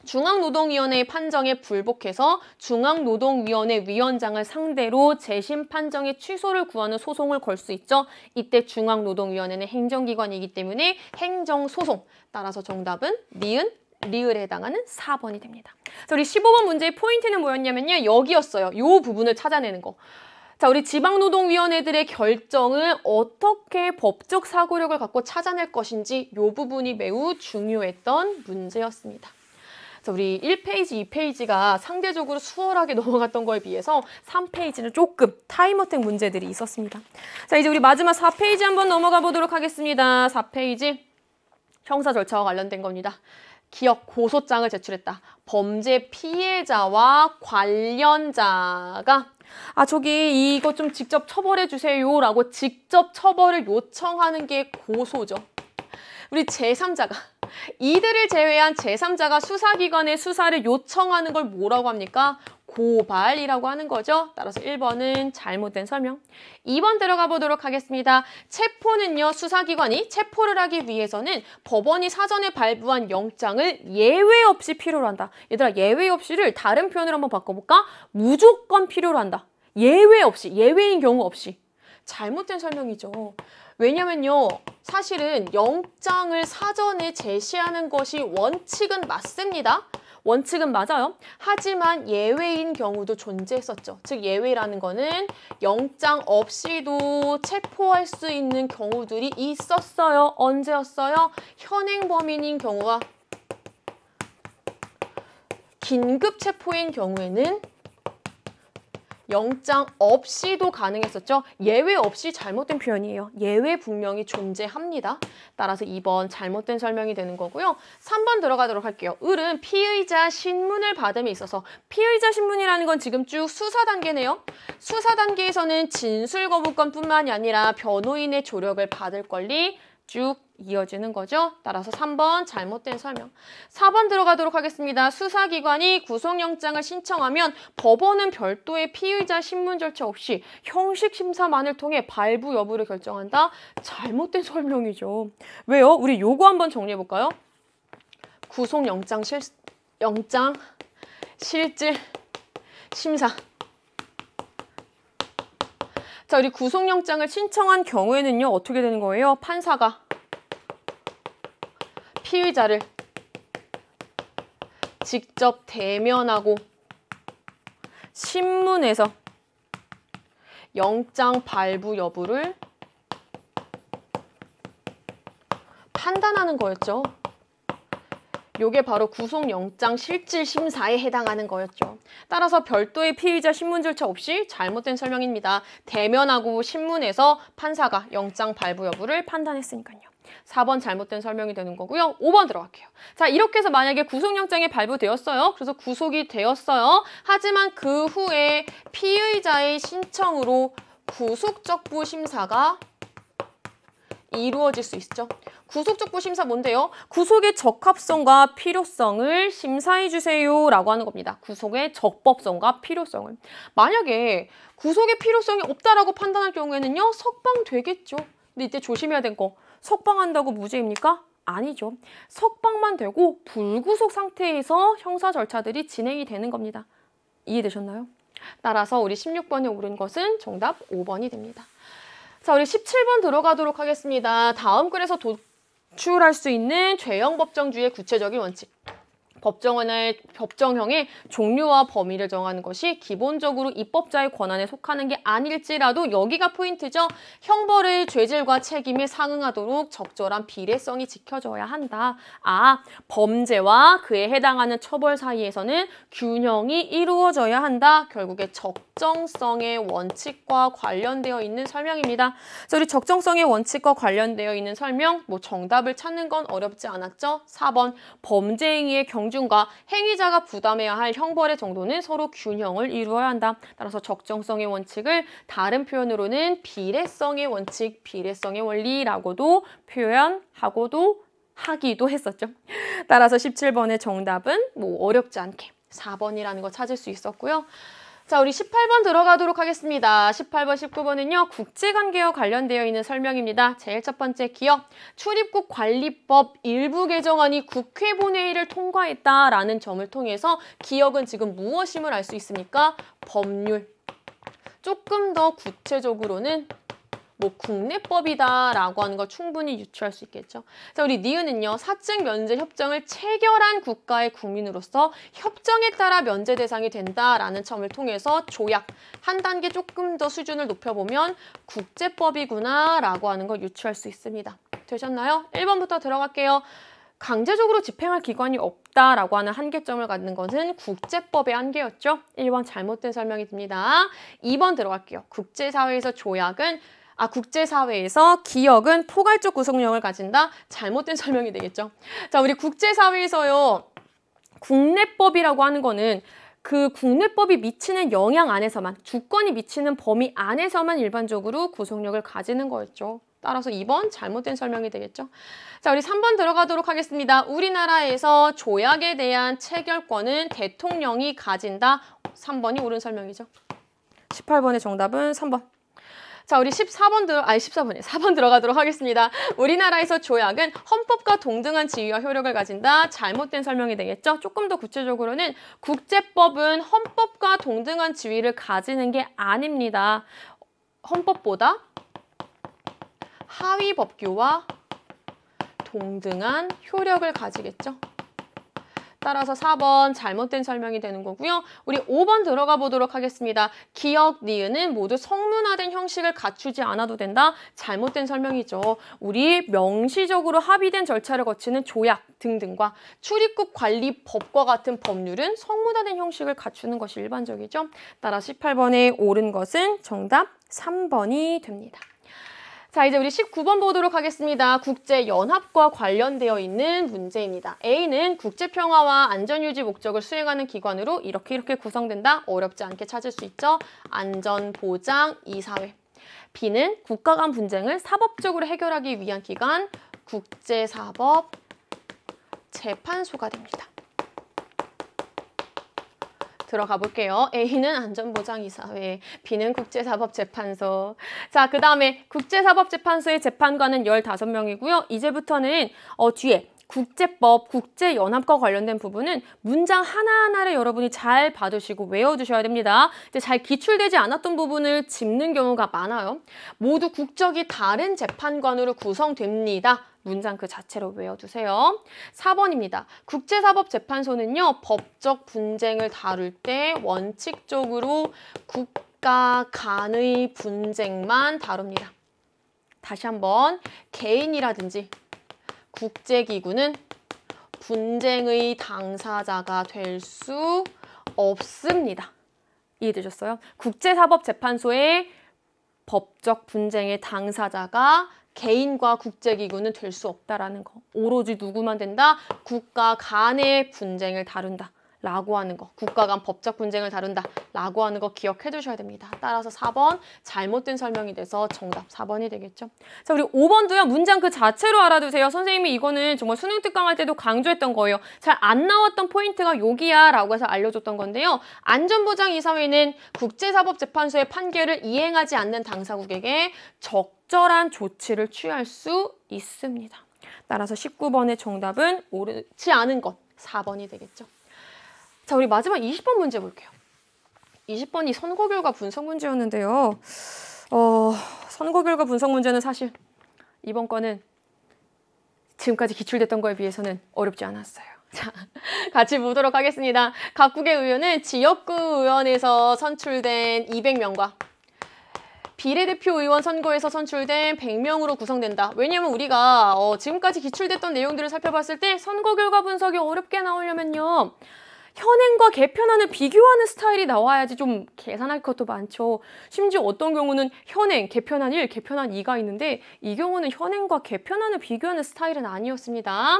중앙노동위원회의 판정에 불복해서 중앙노동위원회 위원장을 상대로 재심 판정의 취소를 구하는 소송을 걸 수 있죠. 이때 중앙노동위원회는 행정기관이기 때문에 행정소송. 따라서 정답은 니은 리을에 해당하는 4번이 됩니다. 자, 우리 15번 문제의 포인트는 뭐였냐면요. 여기였어요. 요 부분을 찾아내는 거. 자, 우리 지방노동위원회들의 결정을 어떻게 법적 사고력을 갖고 찾아낼 것인지 요 부분이 매우 중요했던 문제였습니다. 자, 우리 1페이지, 2페이지가 상대적으로 수월하게 넘어갔던 거에 비해서 3페이지는 조금 타임어택 문제들이 있었습니다. 자, 이제 우리 마지막 4페이지 한번 넘어가 보도록 하겠습니다. 4페이지 형사 절차와 관련된 겁니다. 기억 고소장을 제출했다. 범죄 피해자와 관련자가 저기 이거 좀 직접 처벌해 주세요 라고 직접 처벌을 요청하는 게 고소죠. 우리 제3자가 이들을 제외한 제3자가 수사기관에 수사를 요청하는 걸 뭐라고 합니까? 고발이라고 하는 거죠. 따라서 1번은 잘못된 설명. 2번 들어가 보도록 하겠습니다. 체포는요. 수사기관이 체포를 하기 위해서는 법원이 사전에 발부한 영장을 예외 없이 필요로 한다. 얘들아, 예외 없이를 다른 표현으로 한번 바꿔볼까? 무조건 필요로 한다. 예외 없이, 예외인 경우 없이. 잘못된 설명이죠. 왜냐면요. 사실은 영장을 사전에 제시하는 것이 원칙은 맞습니다. 원칙은 맞아요. 하지만 예외인 경우도 존재했었죠. 즉 예외라는 거는 영장 없이도 체포할 수 있는 경우들이 있었어요. 언제였어요? 현행 범인인 경우와 긴급 체포인 경우에는 영장 없이도 가능했었죠. 예외 없이 잘못된 표현이에요. 예외 분명히 존재합니다. 따라서 2번 잘못된 설명이 되는 거고요. 3번 들어가도록 할게요. 을은 피의자 신문을 받음에 있어서 피의자 신문이라는 건 지금 쭉 수사 단계네요. 수사 단계에서는 진술 거부권뿐만이 아니라 변호인의 조력을 받을 권리 쭉 이어지는 거죠. 따라서 3번 잘못된 설명. 4번 들어가도록 하겠습니다. 수사기관이 구속영장을 신청하면 법원은 별도의 피의자 신문 절차 없이 형식 심사만을 통해 발부 여부를 결정한다. 잘못된 설명이죠. 왜요? 우리 요거 한번 정리해볼까요? 구속영장 영장 실질 심사. 자, 우리 구속영장을 신청한 경우에는요. 어떻게 되는 거예요? 판사가 피의자를 직접 대면하고 신문에서 영장 발부 여부를 판단하는 거였죠. 요게 바로 구속영장 실질심사에 해당하는 거였죠. 따라서 별도의 피의자 신문 절차 없이 잘못된 설명입니다. 대면하고 신문에서 판사가 영장 발부 여부를 판단했으니까요. 4번 잘못된 설명이 되는 거고요. 5번 들어갈게요. 자, 이렇게 해서 만약에 구속영장이 발부되었어요. 그래서 구속이 되었어요. 하지만 그 후에 피의자의 신청으로 구속적부 심사가 이루어질 수 있죠. 구속적부 심사 뭔데요? 구속의 적합성과 필요성을 심사해 주세요 라고 하는 겁니다. 구속의 적법성과 필요성을. 만약에 구속의 필요성이 없다라고 판단할 경우에는요. 석방되겠죠. 근데 이때 조심해야 될 거. 석방한다고 무죄입니까? 아니죠. 석방만 되고 불구속 상태에서 형사 절차들이 진행이 되는 겁니다. 이해되셨나요? 따라서 우리 16번에 옳은 것은 정답 5번이 됩니다. 자, 우리 17번 들어가도록 하겠습니다. 다음 글에서 도출할 수 있는 죄형 법정주의의 구체적인 원칙. 법정형의 종류와 범위를 정하는 것이 기본적으로 입법자의 권한에 속하는 게 아닐지라도 여기가 포인트죠. 형벌의 죄질과 책임에 상응하도록 적절한 비례성이 지켜져야 한다. 아, 범죄와 그에 해당하는 처벌 사이에서는 균형이 이루어져야 한다. 결국에 적정성의 원칙과 관련되어 있는 설명입니다. 자, 우리 적정성의 원칙과 관련되어 있는 설명, 정답을 찾는 건 어렵지 않았죠? 4번, 범죄 행위의 경중과 행위자가 부담해야 할 형벌의 정도는 서로 균형을 이루어야 한다. 따라서 적정성의 원칙을 다른 표현으로는 비례성의 원칙, 비례성의 원리라고도 표현하고도 하기도 했었죠. 따라서 17번의 정답은 어렵지 않게 4번이라는 거 찾을 수 있었고요. 자, 우리 18번 들어가도록 하겠습니다. 18번, 19번은요. 국제관계와 관련되어 있는 설명입니다. 제일 첫 번째 기억, 출입국 관리법 일부 개정안이 국회 본회의를 통과했다라는 점을 통해서 기억은 지금 무엇임을 알 수 있습니까? 법률. 조금 더 구체적으로는 국내법이다라고 하는 거 충분히 유추할 수 있겠죠. 자, 우리 니은은요. 사증 면제 협정을 체결한 국가의 국민으로서 협정에 따라 면제 대상이 된다라는 점을 통해서 조약, 한 단계 조금 더 수준을 높여보면 국제법이구나라고 하는 걸 유추할 수 있습니다. 되셨나요? 1번부터 들어갈게요. 강제적으로 집행할 기관이 없다라고 하는 한계점을 갖는 것은 국제법의 한계였죠. 1번 잘못된 설명이 됩니다. 2번 들어갈게요. 국제사회에서 기억은 포괄적 구속력을 가진다. 잘못된 설명이 되겠죠. 자, 우리 국제사회에서요. 국내법이라고 하는 거는 그 국내법이 미치는 영향 안에서만, 주권이 미치는 범위 안에서만 일반적으로 구속력을 가지는 거였죠. 따라서 2번 잘못된 설명이 되겠죠. 자, 우리 3번 들어가도록 하겠습니다. 우리나라에서 조약에 대한 체결권은 대통령이 가진다. 3번이 옳은 설명이죠. 18번의 정답은 3번. 자, 우리 4번 들어가도록 하겠습니다. 우리나라에서 조약은 헌법과 동등한 지위와 효력을 가진다. 잘못된 설명이 되겠죠? 조금 더 구체적으로는 국제법은 헌법과 동등한 지위를 가지는 게 아닙니다. 헌법보다 하위 법규와 동등한 효력을 가지겠죠? 따라서 4번 잘못된 설명이 되는 거고요. 우리 5번 들어가 보도록 하겠습니다. 기억, 니은은 모두 성문화된 형식을 갖추지 않아도 된다. 잘못된 설명이죠. 우리 명시적으로 합의된 절차를 거치는 조약 등등과 출입국 관리법과 같은 법률은 성문화된 형식을 갖추는 것이 일반적이죠. 따라 18번에 옳은 것은 정답 3번이 됩니다. 자, 이제 우리 19번 보도록 하겠습니다. 국제연합과 관련되어 있는 문제입니다. A는 국제평화와 안전유지 목적을 수행하는 기관으로 이렇게 구성된다. 어렵지 않게 찾을 수 있죠. 안전보장 이사회. B는 국가 간 분쟁을 사법적으로 해결하기 위한 기관, 국제사법재판소가 됩니다. 들어가 볼게요. A는 안전보장이사회, B는 국제사법재판소. 자, 그 다음에 국제사법재판소의 재판관은 15명이고요. 이제부터는 뒤에 국제법, 국제연합과 관련된 부분은 문장 하나하나를 여러분이 잘 봐두시고 외워두셔야 됩니다. 이제 잘 기출되지 않았던 부분을 짚는 경우가 많아요. 모두 국적이 다른 재판관으로 구성됩니다. 문장 그 자체로 외워두세요. 4번입니다. 국제사법재판소는요, 법적 분쟁을 다룰 때 원칙적으로 국가 간의 분쟁만 다룹니다. 다시 한번, 개인이라든지 국제기구는 분쟁의 당사자가 될 수 없습니다. 이해되셨어요? 국제사법재판소의 법적 분쟁의 당사자가 개인과 국제기구는 될 수 없다라는 거. 오로지 누구만 된다? 국가 간의 분쟁을 다룬다. 라고 하는 거. 국가 간 법적 분쟁을 다룬다. 라고 하는 거 기억해 두셔야 됩니다. 따라서 4번 잘못된 설명이 돼서 정답 4번이 되겠죠. 자, 우리 5번도요. 문장 그 자체로 알아두세요. 선생님이 이거는 정말 수능 특강할 때도 강조했던 거예요. 잘 안 나왔던 포인트가 여기야 라고 해서 알려줬던 건데요. 안전보장이사회는 국제사법재판소의 판결을 이행하지 않는 당사국에게 적절한 조치를 취할 수 있습니다. 따라서 19번의 정답은 옳지 않은 것 4번이 되겠죠. 자, 우리 마지막 20번 문제 볼게요. 20번이 선거 결과 분석 문제였는데요. 선거 결과 분석 문제는 사실 이번 거는 지금까지 기출됐던 거에 비해서는 어렵지 않았어요. 자, 같이 보도록 하겠습니다. 각국의 의원은 지역구 의원에서 선출된 200명과 비례대표 의원 선거에서 선출된 100명으로 구성된다. 왜냐면 우리가 지금까지 기출됐던 내용들을 살펴봤을 때 선거 결과 분석이 어렵게 나오려면요. 현행과 개편안을 비교하는 스타일이 나와야지 좀 계산할 것도 많죠. 심지어 어떤 경우는 현행, 개편안 1, 개편안 2가 있는데 이 경우는 현행과 개편안을 비교하는 스타일은 아니었습니다.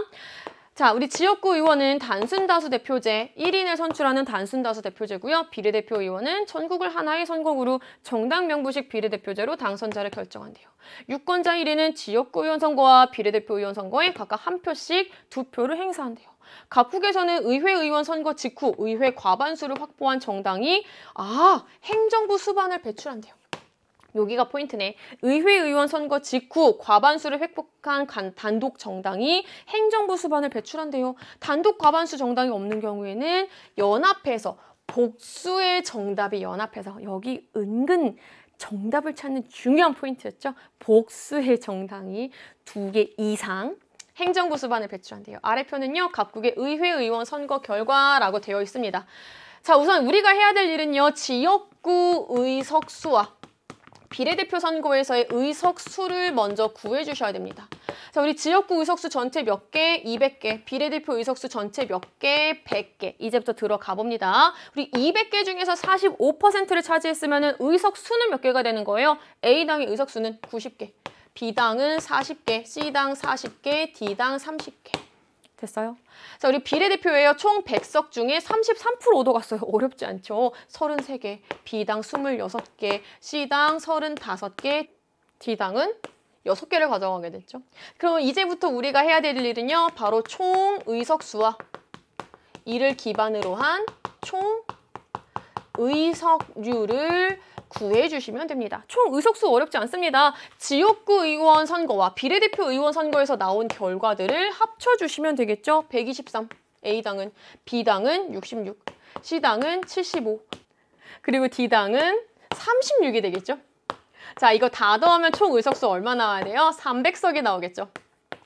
자, 우리 지역구 의원은 단순다수 대표제, 1인을 선출하는 단순다수 대표제고요. 비례대표 의원은 전국을 하나의 선거구로 정당 명부식 비례대표제로 당선자를 결정한대요. 유권자 1인은 지역구 의원 선거와 비례대표 의원 선거에 각각 한 표씩 2표를 행사한대요. 각국에서는 의회 의원 선거 직후 의회 과반수를 확보한 정당이 행정부 수반을 배출한대요. 여기가 포인트네. 의회 의원 선거 직후 과반수를 획득한 단독 정당이 행정부 수반을 배출한대요. 단독 과반수 정당이 없는 경우에는 연합해서 복수의 정답이 연합해서 여기 은근 정답을 찾는 중요한 포인트였죠. 복수의 정당이 2개 이상 행정부 수반을 배출한대요. 아래표는요. 각국의 의회 의원 선거 결과라고 되어 있습니다. 자, 우선 우리가 해야 될 일은요. 지역구 의석수와 비례대표 선거에서의 의석수를 먼저 구해주셔야 됩니다. 자, 우리 지역구 의석수 전체 몇 개? 200개. 비례대표 의석수 전체 몇 개? 100개. 이제부터 들어가 봅니다. 우리 200개 중에서 45%를 차지했으면 의석수는 몇 개가 되는 거예요? A당의 의석수는 90개. B당은 40개, C당 40개, D당 30개. 됐어요? 자, 우리 비례대표예요. 총 100석 중에 33% 얻어갔어요. 어렵지 않죠? 33개, B당 26개, C당 35개, D당은 6개를 가져가게 됐죠. 그럼 이제부터 우리가 해야 될 일은요. 바로 총 의석수와 이를 기반으로 한 총 의석률을 구해주시면 됩니다. 총 의석수 어렵지 않습니다. 지역구 의원 선거와 비례대표 의원 선거에서 나온 결과들을 합쳐주시면 되겠죠. 123, A당은, B당은 66, C당은 75, 그리고 D당은 36이 되겠죠. 자, 이거 다 더하면 총 의석수 얼마 나와야 돼요? 300석이 나오겠죠.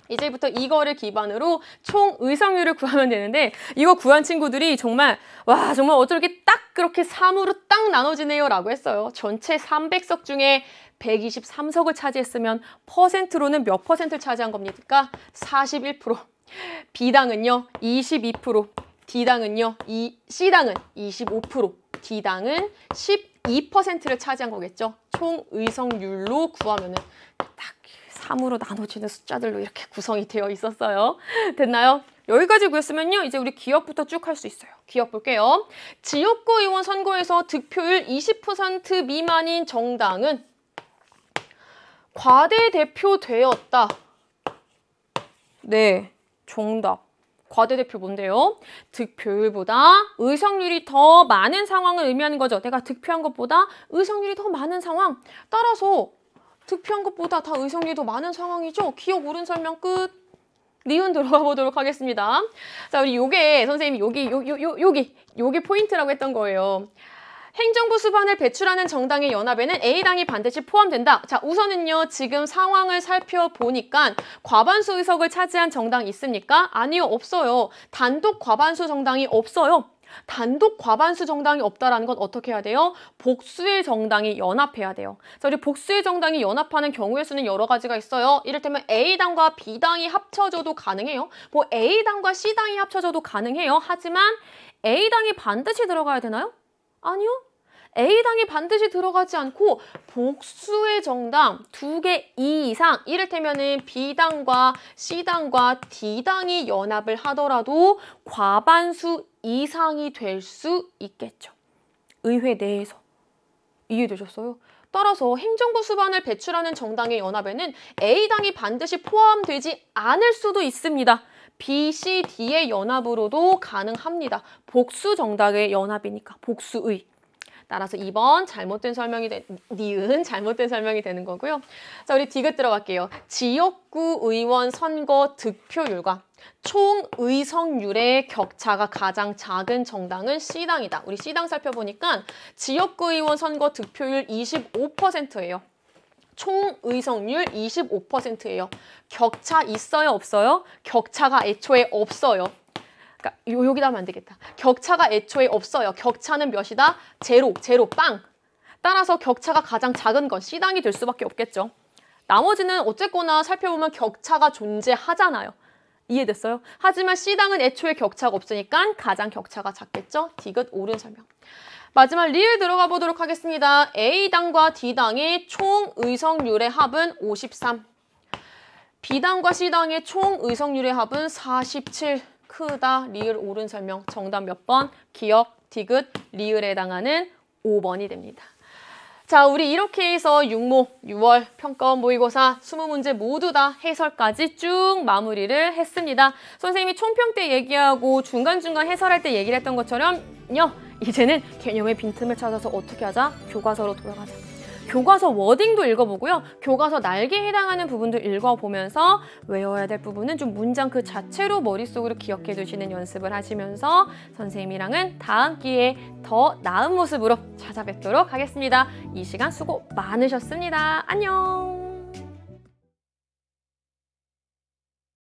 이제부터 이거를 기반으로 총 의석률을 구하면 되는데 이거 구한 친구들이 정말 정말 어떻게 딱 그렇게 3으로 딱 나눠지네요 라고 했어요. 전체 300석 중에 123석을 차지했으면 퍼센트로는 몇 퍼센트를 차지한 겁니까? 41%. B당은요 22%, D당은요 C당은 25%, D당은 12%를 차지한 거겠죠. 총 의석률로 구하면은 딱 3으로 나눠지는 숫자들로 이렇게 구성이 되어 있었어요. 됐나요? 여기까지 구했으면요. 이제 우리 기억부터 쭉 할 수 있어요. 기억 볼게요. 지역구 의원 선거에서 득표율 20% 미만인 정당은 과대대표되었다. 네, 정답. 과대대표 뭔데요? 득표율보다 의석률이 더 많은 상황을 의미하는 거죠. 내가 득표한 것보다 의석률이 더 많은 상황. 따라서 득표한 것보다 다 의석률이 더 많은 상황이죠. 기억 옳은 설명 끝. 니은 들어가 보도록 하겠습니다. 자, 우리 요게 선생님이 여기 포인트라고 했던 거예요. 행정부 수반을 배출하는 정당의 연합에는 A당이 반드시 포함된다. 자, 우선은요. 지금 상황을 살펴보니까 과반수 의석을 차지한 정당이 있습니까? 아니요. 없어요. 단독 과반수 정당이 없어요. 단독 과반수 정당이 없다라는 건 어떻게 해야 돼요? 복수의 정당이 연합해야 돼요. 자, 우리 복수의 정당이 연합하는 경우의 수는 여러 가지가 있어요. 이를테면 A당과 B당이 합쳐져도 가능해요. 뭐 A당과 C당이 합쳐져도 가능해요. 하지만 A당이 반드시 들어가야 되나요? 아니요. A당이 반드시 들어가지 않고 복수의 정당 2개 이상, 이를테면은 B당과 C당과 D당이 연합을 하더라도 과반수 이상이 될 수 있겠죠. 의회 내에서. 이해되셨어요? 따라서 행정부 수반을 배출하는 정당의 연합에는 A당이 반드시 포함되지 않을 수도 있습니다. B, C, D의 연합으로도 가능합니다. 복수 정당의 연합이니까, 복수의. 따라서 2번 잘못된 설명이 니은 잘못된 설명이 되는 거고요. 자, 우리 디귿 들어갈게요. 지역구 의원 선거 득표율과 총 의석률의 격차가 가장 작은 정당은 C당이다. 우리 C당 살펴보니까 지역구 의원 선거 득표율 25%예요. 총 의석률 25%예요. 격차 있어요, 없어요? 격차가 애초에 없어요. 그러니까 여기다 하면 안 되겠다. 격차가 애초에 없어요. 격차는 몇이다? 제로, 빵. 따라서 격차가 가장 작은 건 C당이 될 수밖에 없겠죠. 나머지는 어쨌거나 살펴보면 격차가 존재하잖아요. 이해됐어요? 하지만 C당은 애초에 격차가 없으니까 가장 격차가 작겠죠? 디귿 옳은 설명. 마지막 리을 들어가 보도록 하겠습니다. A당과 D당의 총 의석률의 합은 53. B당과 C당의 총 의석률의 합은 47. 크다. 리을 옳은 설명. 정답 몇 번? 기억, 디귿, 리을에 해당하는 5번이 됩니다. 자, 우리 이렇게 해서 6모, 6월 평가원 모의고사 20문제 모두 다 해설까지 쭉 마무리를 했습니다. 선생님이 총평 때 얘기하고 중간중간 해설할 때 얘기를 했던 것처럼요. 이제는 개념의 빈틈을 찾아서 어떻게 하자? 교과서로 돌아가자. 교과서 워딩도 읽어보고요. 교과서 날개에 해당하는 부분도 읽어보면서 외워야 될 부분은 좀 문장 그 자체로 머릿속으로 기억해 두시는 연습을 하시면서 선생님이랑은 다음 기회에 더 나은 모습으로 찾아뵙도록 하겠습니다. 이 시간 수고 많으셨습니다. 안녕!